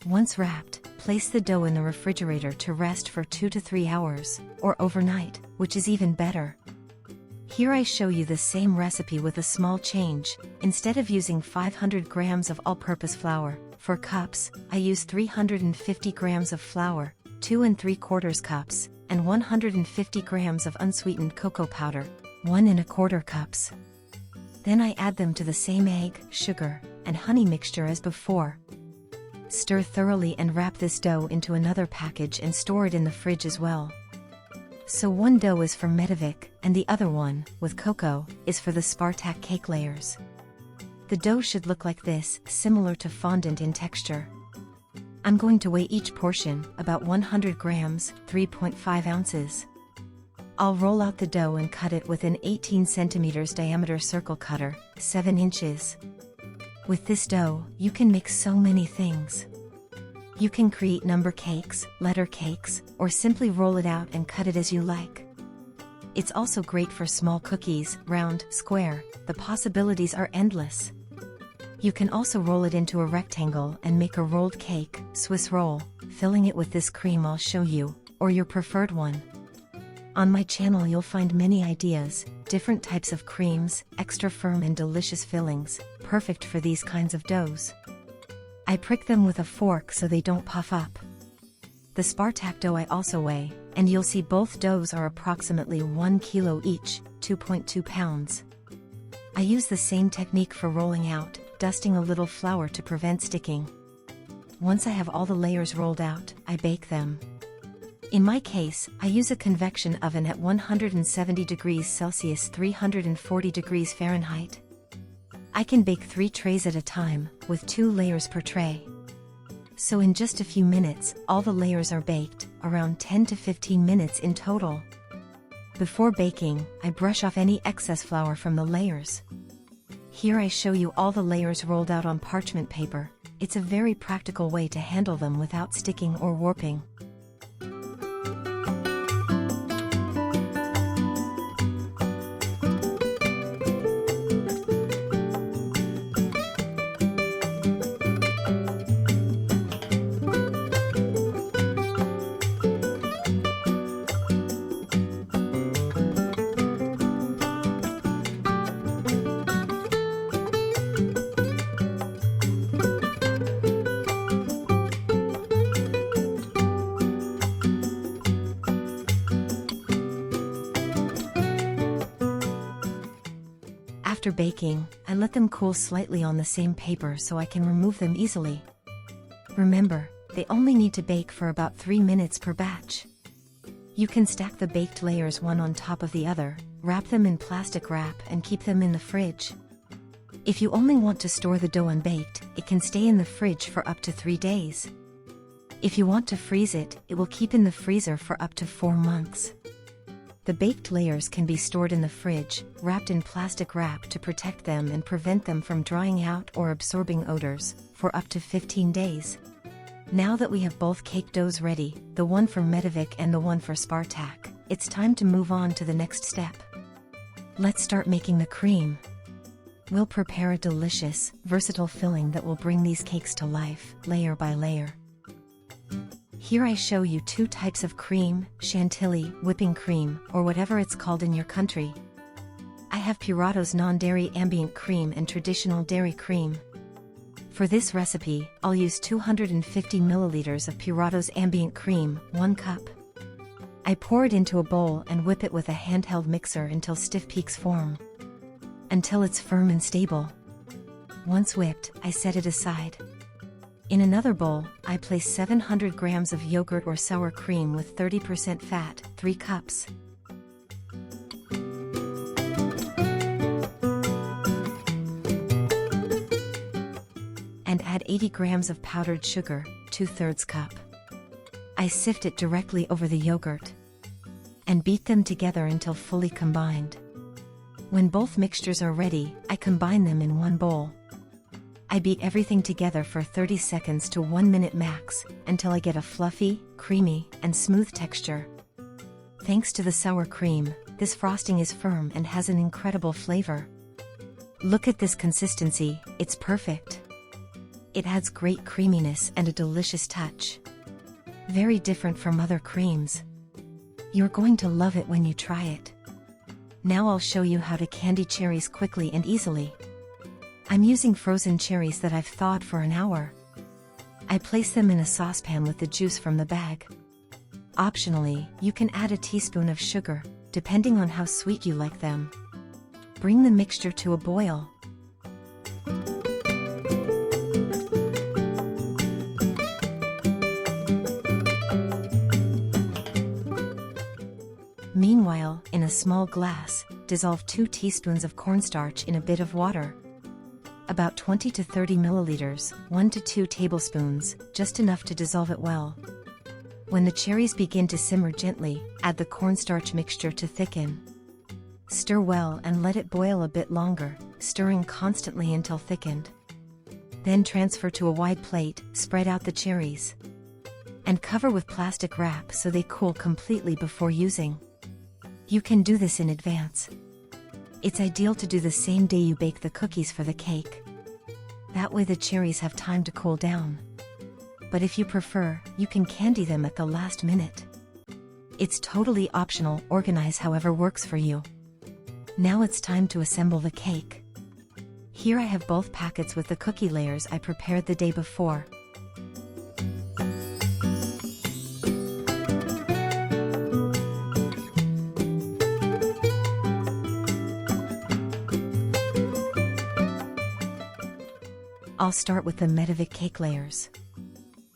Once wrapped, place the dough in the refrigerator to rest for 2 to 3 hours, or overnight, which is even better. Here I show you the same recipe with a small change. Instead of using 500 grams of all-purpose flour, 4 cups, I use 350 grams of flour, 2 3/4 cups, and 150 grams of unsweetened cocoa powder, 1 1/4 cups. Then I add them to the same egg, sugar, and honey mixture as before. Stir thoroughly and wrap this dough into another package and store it in the fridge as well. So one dough is for Mille-Feuille, and the other one, with cocoa, is for the Spartak cake layers. The dough should look like this, similar to fondant in texture. I'm going to weigh each portion, about 100 grams, 3.5 ounces. I'll roll out the dough and cut it with an 18 centimeters diameter circle cutter, 7 inches. With this dough, you can make so many things. You can create number cakes, letter cakes, or simply roll it out and cut it as you like. It's also great for small cookies, round, square, the possibilities are endless. You can also roll it into a rectangle and make a rolled cake, Swiss roll, filling it with this cream I'll show you, or your preferred one. On my channel you'll find many ideas, different types of creams, extra firm and delicious fillings, perfect for these kinds of doughs. I prick them with a fork so they don't puff up. The Spartak dough I also weigh, and you'll see both doughs are approximately 1 kilo each, 2.2 pounds. I use the same technique for rolling out, dusting a little flour to prevent sticking. Once I have all the layers rolled out, I bake them. In my case, I use a convection oven at 170 degrees Celsius 340 degrees Fahrenheit. I can bake 3 trays at a time, with 2 layers per tray. So in just a few minutes, all the layers are baked, around 10 to 15 minutes in total. Before baking, I brush off any excess flour from the layers. Here I show you all the layers rolled out on parchment paper. It's a very practical way to handle them without sticking or warping. After baking, I let them cool slightly on the same paper so I can remove them easily. Remember, they only need to bake for about 3 minutes per batch. You can stack the baked layers one on top of the other, wrap them in plastic wrap and keep them in the fridge. If you only want to store the dough unbaked, it can stay in the fridge for up to 3 days. If you want to freeze it, it will keep in the freezer for up to 4 months. The baked layers can be stored in the fridge, wrapped in plastic wrap to protect them and prevent them from drying out or absorbing odors, for up to 15 days. Now that we have both cake doughs ready, the one for Mille-Feuille and the one for Spartak, it's time to move on to the next step. Let's start making the cream. We'll prepare a delicious, versatile filling that will bring these cakes to life, layer by layer. Here I show you 2 types of cream, chantilly, whipping cream, or whatever it's called in your country. I have Puratos non-dairy ambient cream and traditional dairy cream. For this recipe, I'll use 250 milliliters of Puratos ambient cream, 1 cup. I pour it into a bowl and whip it with a handheld mixer until stiff peaks form. Until it's firm and stable. Once whipped, I set it aside. In another bowl, I place 700 grams of yogurt or sour cream with 30% fat, 3 cups. And add 80 grams of powdered sugar, 2/3 cup. I sift it directly over the yogurt. And beat them together until fully combined. When both mixtures are ready, I combine them in one bowl. I beat everything together for 30 seconds to 1 minute max, until I get a fluffy, creamy, and smooth texture. Thanks to the sour cream, this frosting is firm and has an incredible flavor. Look at this consistency, it's perfect. It adds great creaminess and a delicious touch. Very different from other creams. You're going to love it when you try it. Now I'll show you how to candy cherries quickly and easily. I'm using frozen cherries that I've thawed for an hour. I place them in a saucepan with the juice from the bag. Optionally, you can add a teaspoon of sugar, depending on how sweet you like them. Bring the mixture to a boil. Meanwhile, in a small glass, dissolve 2 teaspoons of cornstarch in a bit of water. About 20 to 30 milliliters, 1 to 2 tablespoons, just enough to dissolve it well. When the cherries begin to simmer gently, add the cornstarch mixture to thicken. Stir well and let it boil a bit longer, stirring constantly until thickened. Then transfer to a wide plate, spread out the cherries, and cover with plastic wrap so they cool completely before using. You can do this in advance. It's ideal to do the same day you bake the cookies for the cake. That way the cherries have time to cool down. But if you prefer, you can candy them at the last minute. It's totally optional, organize however works for you. Now it's time to assemble the cake. Here I have both packets with the cookie layers I prepared the day before. I'll start with the Medovik cake layers.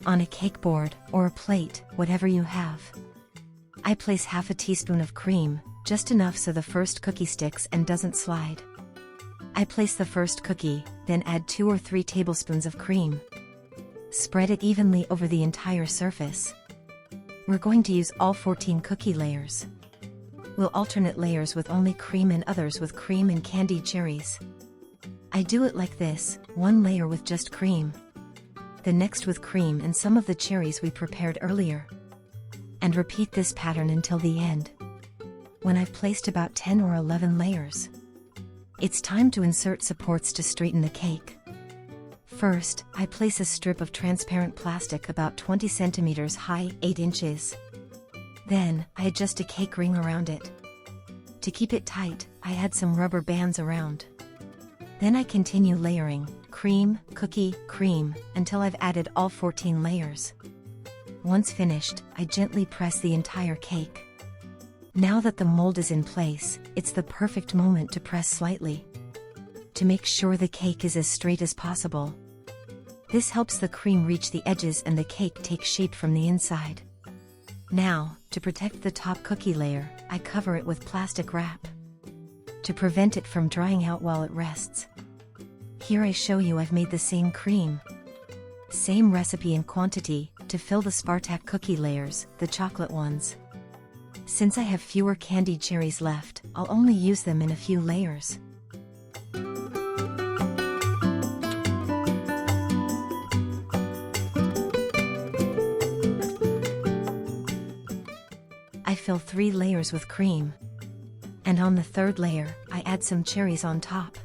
On a cake board, or a plate, whatever you have, I place half a teaspoon of cream, just enough so the first cookie sticks and doesn't slide. I place the first cookie, then add 2 or 3 tablespoons of cream. Spread it evenly over the entire surface. We're going to use all 14 cookie layers. We'll alternate layers with only cream and others with cream and candied cherries. I do it like this, one layer with just cream, the next with cream and some of the cherries we prepared earlier. And repeat this pattern until the end. When I've placed about 10 or 11 layers, it's time to insert supports to straighten the cake. First, I place a strip of transparent plastic about 20 centimeters high, 8 inches. Then, I adjust a cake ring around it. To keep it tight, I add some rubber bands around. Then I continue layering, cream, cookie, cream, until I've added all 14 layers. Once finished, I gently press the entire cake. Now that the mold is in place, it's the perfect moment to press slightly, to make sure the cake is as straight as possible. This helps the cream reach the edges and the cake take shape from the inside. Now, to protect the top cookie layer, I cover it with plastic wrap, to prevent it from drying out while it rests. Here I show you I've made the same cream, same recipe and quantity, to fill the Spartak cookie layers, the chocolate ones. Since I have fewer candied cherries left, I'll only use them in a few layers. I fill 3 layers with cream. And on the 3rd layer, I add some cherries on top.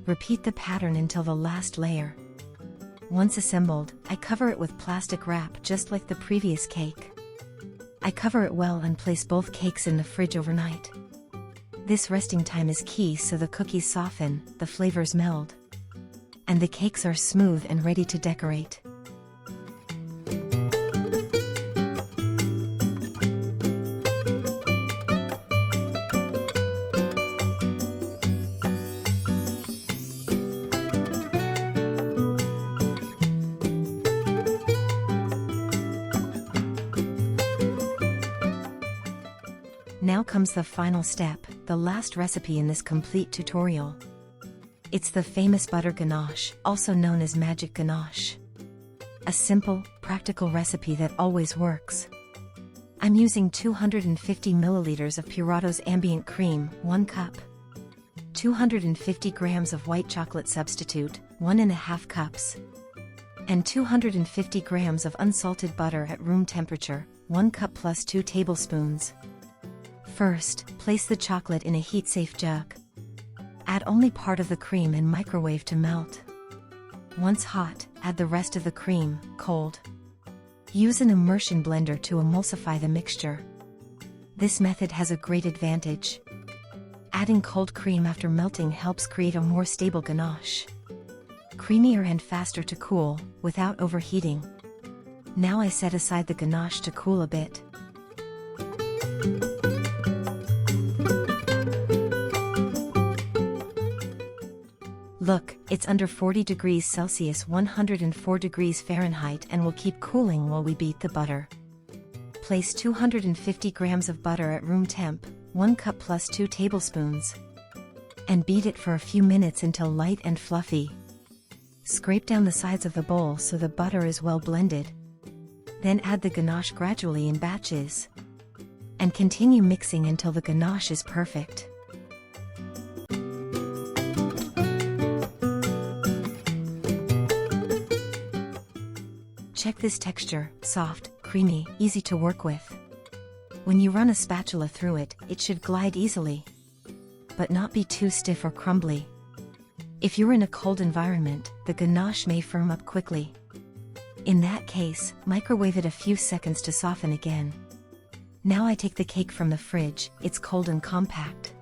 Repeat the pattern until the last layer. Once assembled, I cover it with plastic wrap just like the previous cake. I cover it well and place both cakes in the fridge overnight. This resting time is key so the cookies soften, the flavors meld, and the cakes are smooth and ready to decorate. Now comes the final step, the last recipe in this complete tutorial. It's the famous butter ganache, also known as magic ganache. A simple, practical recipe that always works. I'm using 250 milliliters of Puratos ambient cream, 1 cup. 250 grams of white chocolate substitute, 1.5 cups. And 250 grams of unsalted butter at room temperature, 1 cup plus 2 tablespoons. First, place the chocolate in a heat-safe jug. Add only part of the cream and microwave to melt. Once hot, add the rest of the cream, cold. Use an immersion blender to emulsify the mixture. This method has a great advantage. Adding cold cream after melting helps create a more stable ganache. Creamier and faster to cool, without overheating. Now I set aside the ganache to cool a bit. Look, it's under 40 degrees Celsius, 104 degrees Fahrenheit, and will keep cooling while we beat the butter. Place 250 grams of butter at room temp, 1 cup plus 2 tablespoons. And beat it for a few minutes until light and fluffy. Scrape down the sides of the bowl so the butter is well blended. Then add the ganache gradually in batches. And continue mixing until the ganache is perfect. Check this texture: soft, creamy, easy to work with. When you run a spatula through it, it should glide easily, but not be too stiff or crumbly. If you're in a cold environment, the ganache may firm up quickly. In that case, microwave it a few seconds to soften again. Now I take the cake from the fridge, it's cold and compact.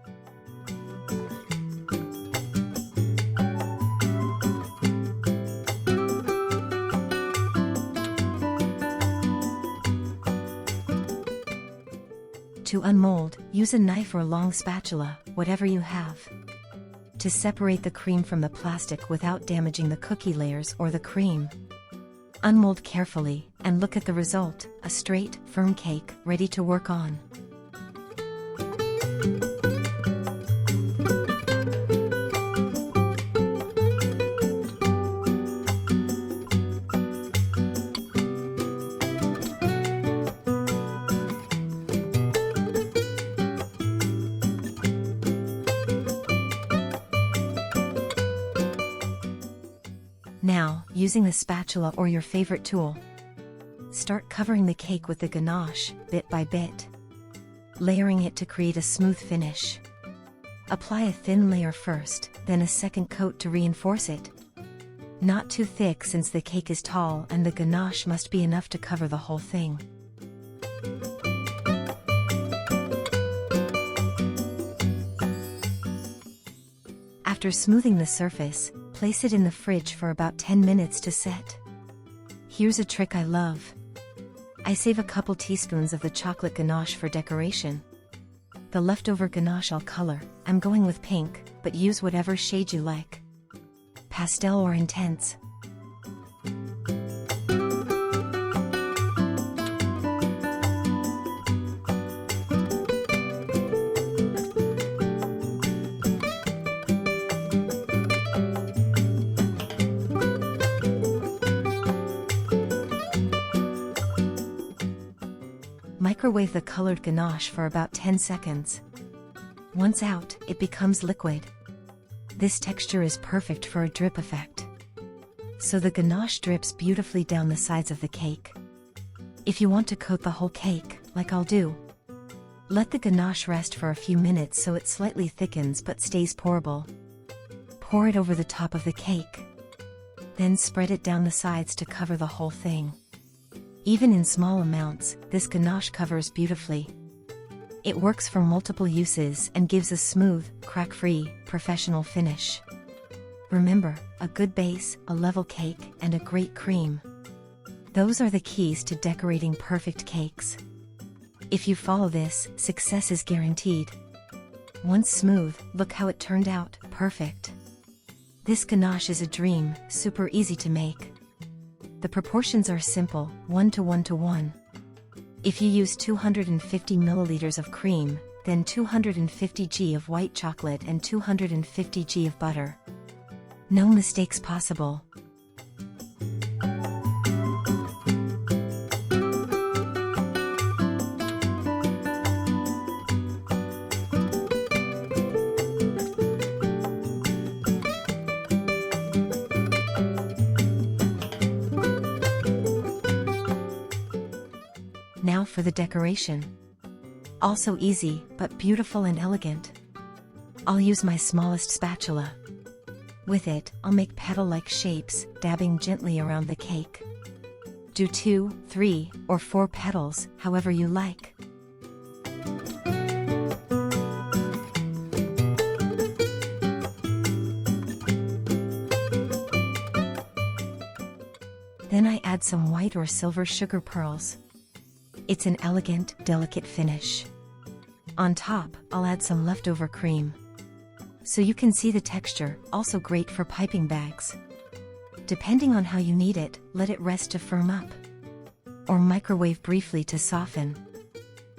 To unmold, use a knife or a long spatula, whatever you have. To separate the cream from the plastic without damaging the cookie layers or the cream. Unmold carefully, and look at the result: a straight, firm cake, ready to work on. Now, using the spatula or your favorite tool, start covering the cake with the ganache, bit by bit, layering it to create a smooth finish. Apply a thin layer first, then a second coat to reinforce it. Not too thick since the cake is tall and the ganache must be enough to cover the whole thing. After smoothing the surface, place it in the fridge for about 10 minutes to set. Here's a trick I love. I save a couple teaspoons of the chocolate ganache for decoration. The leftover ganache I'll color. I'm going with pink, but use whatever shade you like. Pastel or intense. Microwave the colored ganache for about 10 seconds. Once out, it becomes liquid. This texture is perfect for a drip effect. So the ganache drips beautifully down the sides of the cake. If you want to coat the whole cake, like I'll do, let the ganache rest for a few minutes so it slightly thickens but stays pourable. Pour it over the top of the cake. Then spread it down the sides to cover the whole thing. Even in small amounts, this ganache covers beautifully. It works for multiple uses and gives a smooth, crack-free, professional finish. Remember, a good base, a level cake, and a great cream. Those are the keys to decorating perfect cakes. If you follow this, success is guaranteed. Once smooth, look how it turned out, perfect. This ganache is a dream, super easy to make. The proportions are simple, 1 to 1 to 1. If you use 250 milliliters of cream, then 250 g of white chocolate and 250 g of butter. No mistakes possible. Now for the decoration. Also easy, but beautiful and elegant. I'll use my smallest spatula. With it, I'll make petal-like shapes, dabbing gently around the cake. Do 2, 3, or 4 petals, however you like. Then I add some white or silver sugar pearls. It's an elegant, delicate finish. On top, I'll add some leftover cream. So you can see the texture, also great for piping bags. Depending on how you need it, let it rest to firm up. Or microwave briefly to soften.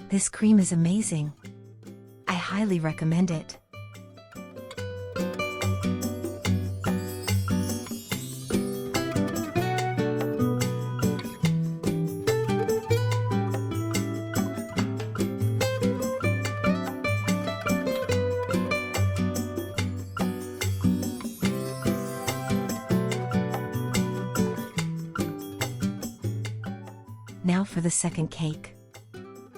This cream is amazing. I highly recommend it. Now for the second cake.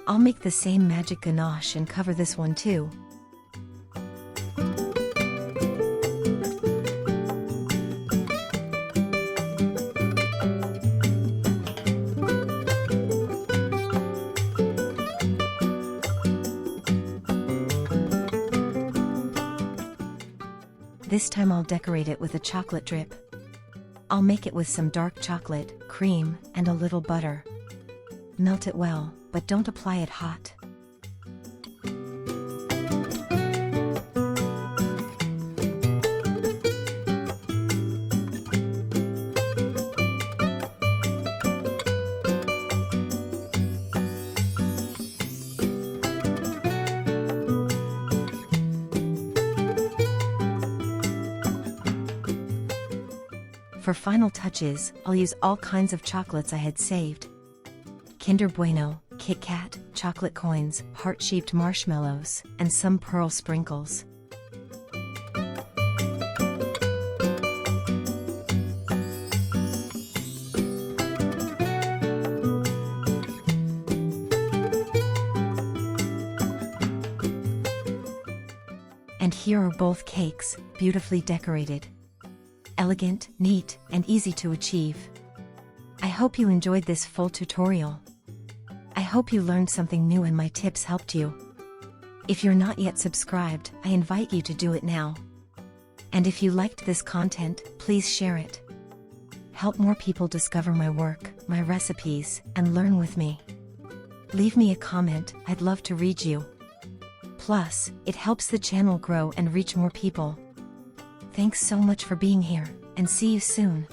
I'll make the same magic ganache and cover this one too. This time I'll decorate it with a chocolate drip. I'll make it with some dark chocolate, cream, and a little butter. Melt it well, but don't apply it hot. For final touches, I'll use all kinds of chocolates I had saved. Kinder Bueno, Kit Kat, chocolate coins, heart-shaped marshmallows, and some pearl sprinkles. And here are both cakes, beautifully decorated. Elegant, neat, and easy to achieve. I hope you enjoyed this full tutorial. I hope you learned something new and my tips helped you. If you're not yet subscribed, I invite you to do it now. And if you liked this content, please share it. Help more people discover my work, my recipes, and learn with me. Leave me a comment, I'd love to read you. Plus, it helps the channel grow and reach more people. Thanks so much for being here, and see you soon.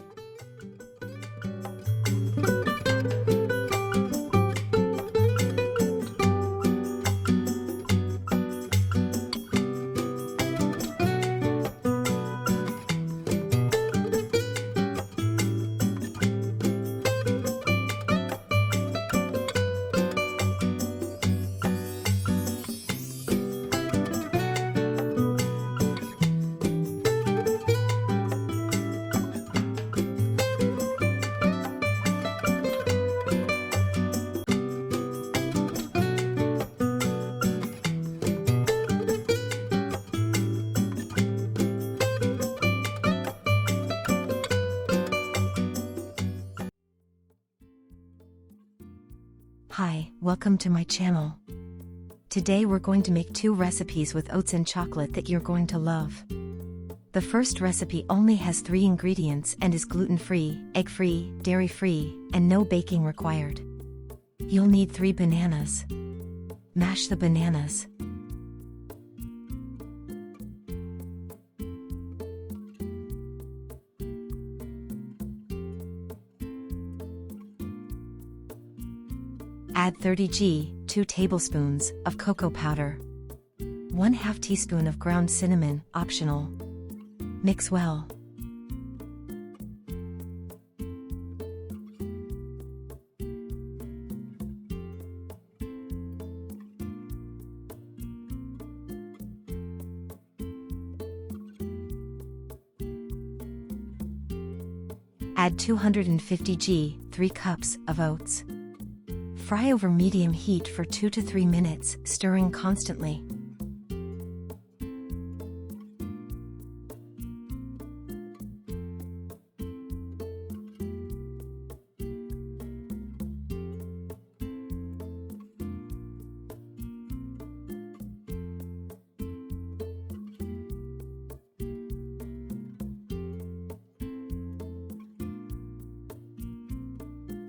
Hi, welcome to my channel. Today we're going to make 2 recipes with oats and chocolate that you're going to love. The first recipe only has 3 ingredients and is gluten-free, egg-free, dairy-free, and no baking required. You'll need 3 bananas. Mash the bananas. Add 30 g, 2 tablespoons, of cocoa powder. 1/2 teaspoon of ground cinnamon, optional. Mix well. Add 250 g, 3 cups, of oats. Fry over medium heat for 2 to 3 minutes, stirring constantly.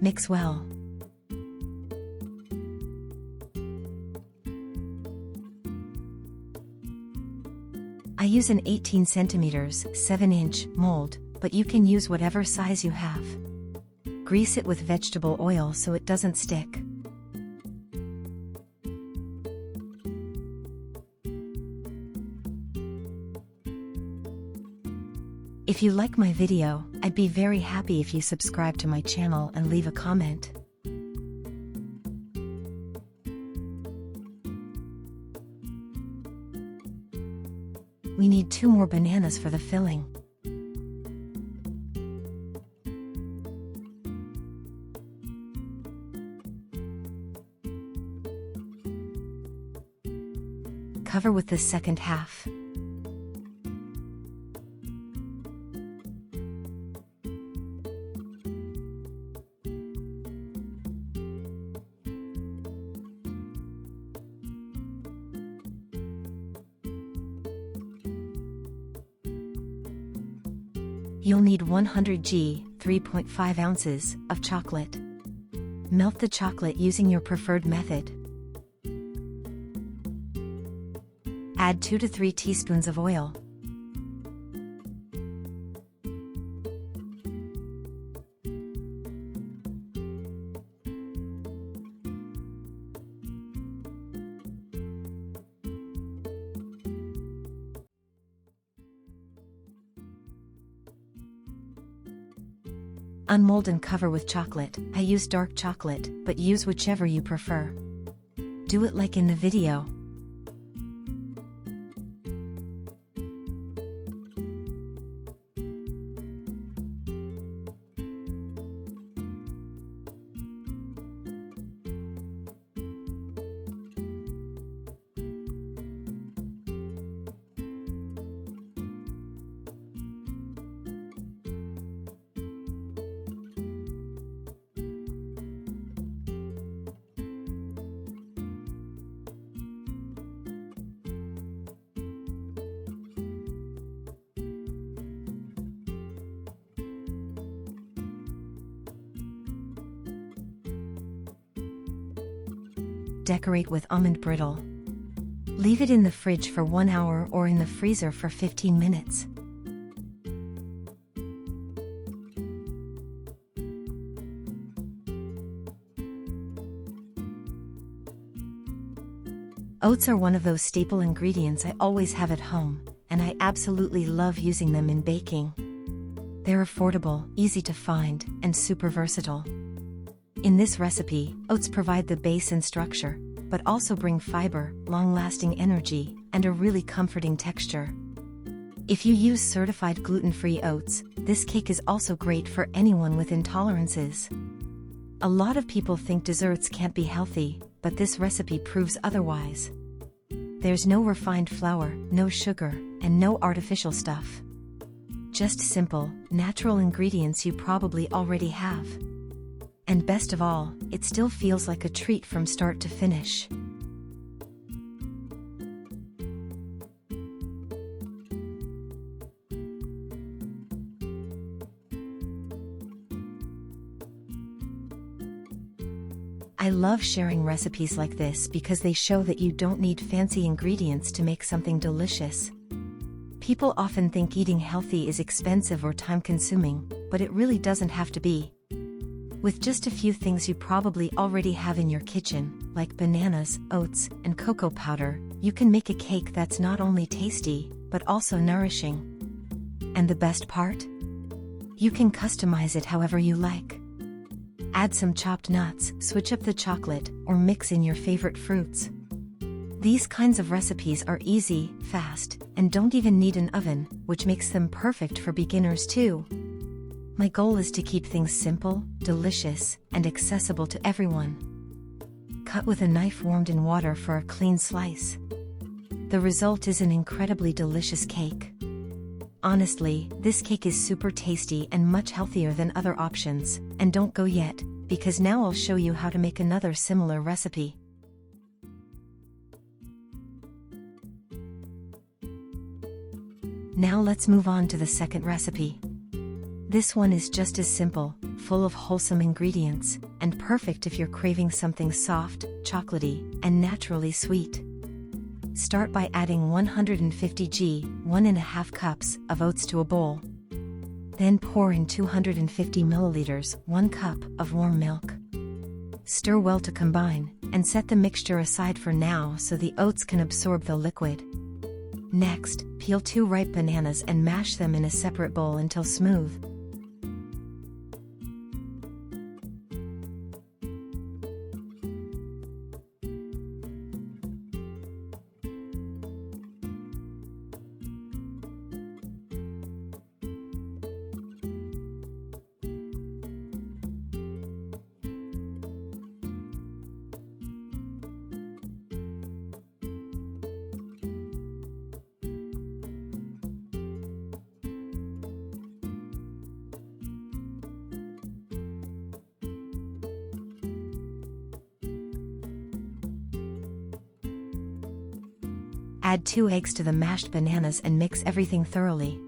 Mix well. use an 18 centimeters, 7-inch mold, but you can use whatever size you have. Grease it with vegetable oil so it doesn't stick. If you like my video, I'd be very happy if you subscribe to my channel and leave a comment. We need 2 more bananas for the filling. Cover with the second half. You'll need 100 g, 3.5 ounces, of chocolate. Melt the chocolate using your preferred method. Add 2 to 3 teaspoons of oil. Unmold and cover with chocolate. I use dark chocolate, but use whichever you prefer. Do it like in the video. Decorate with almond brittle. Leave it in the fridge for 1 hour or in the freezer for 15 minutes. Oats are one of those staple ingredients I always have at home, and I absolutely love using them in baking. They're affordable, easy to find, and super versatile. In this recipe, oats provide the base and structure, but also bring fiber, long-lasting energy, and a really comforting texture. If you use certified gluten-free oats, this cake is also great for anyone with intolerances. A lot of people think desserts can't be healthy, but this recipe proves otherwise. There's no refined flour, no sugar, and no artificial stuff. Just simple, natural ingredients you probably already have. And best of all, it still feels like a treat from start to finish. I love sharing recipes like this because they show that you don't need fancy ingredients to make something delicious. People often think eating healthy is expensive or time-consuming, but it really doesn't have to be. With just a few things you probably already have in your kitchen, like bananas, oats, and cocoa powder, you can make a cake that's not only tasty, but also nourishing. And the best part? You can customize it however you like. Add some chopped nuts, switch up the chocolate, or mix in your favorite fruits. These kinds of recipes are easy, fast, and don't even need an oven, which makes them perfect for beginners too. My goal is to keep things simple, delicious, and accessible to everyone. Cut with a knife warmed in water for a clean slice. The result is an incredibly delicious cake. Honestly, this cake is super tasty and much healthier than other options, and don't go yet, because now I'll show you how to make another similar recipe. Now let's move on to the second recipe. This one is just as simple, full of wholesome ingredients, and perfect if you're craving something soft, chocolatey, and naturally sweet. Start by adding 150 g, 1½ cups, of oats to a bowl. Then pour in 250 milliliters, 1 cup, of warm milk. Stir well to combine, and set the mixture aside for now so the oats can absorb the liquid. Next, peel 2 ripe bananas and mash them in a separate bowl until smooth. Add 2 eggs to the mashed bananas and mix everything thoroughly.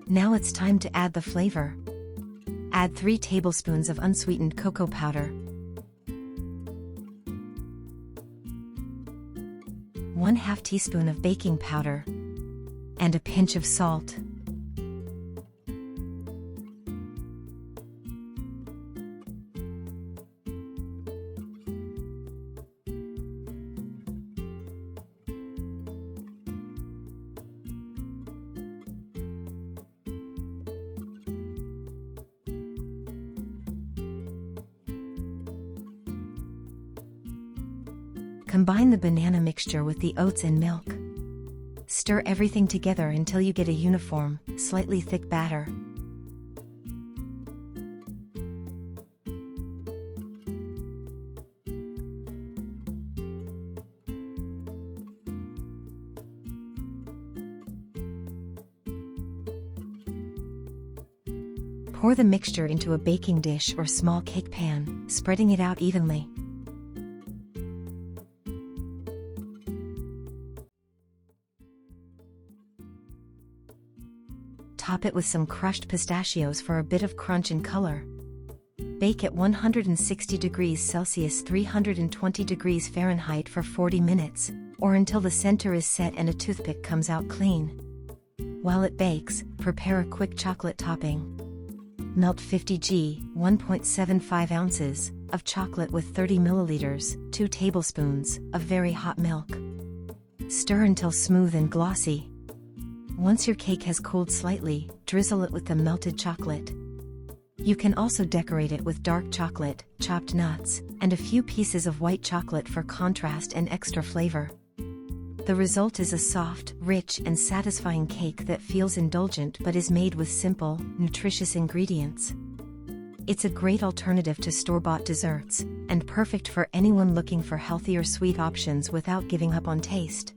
Now it's time to add the flavor. Add 3 tablespoons of unsweetened cocoa powder, 1/2 teaspoon of baking powder, and a pinch of salt. Combine the banana mixture with the oats and milk. Stir everything together until you get a uniform, slightly thick batter. Pour the mixture into a baking dish or small cake pan, spreading it out evenly. Top it with some crushed pistachios for a bit of crunch and color. Bake at 160 degrees Celsius 320 degrees Fahrenheit for 40 minutes, or until the center is set and a toothpick comes out clean. While it bakes, prepare a quick chocolate topping. Melt 50 g, 1.75 ounces, of chocolate with 30 milliliters, 2 tablespoons, of very hot milk. Stir until smooth and glossy. Once your cake has cooled slightly, drizzle it with the melted chocolate. You can also decorate it with dark chocolate, chopped nuts, and a few pieces of white chocolate for contrast and extra flavor. The result is a soft, rich, and satisfying cake that feels indulgent but is made with simple, nutritious ingredients. It's a great alternative to store-bought desserts, and perfect for anyone looking for healthier sweet options without giving up on taste.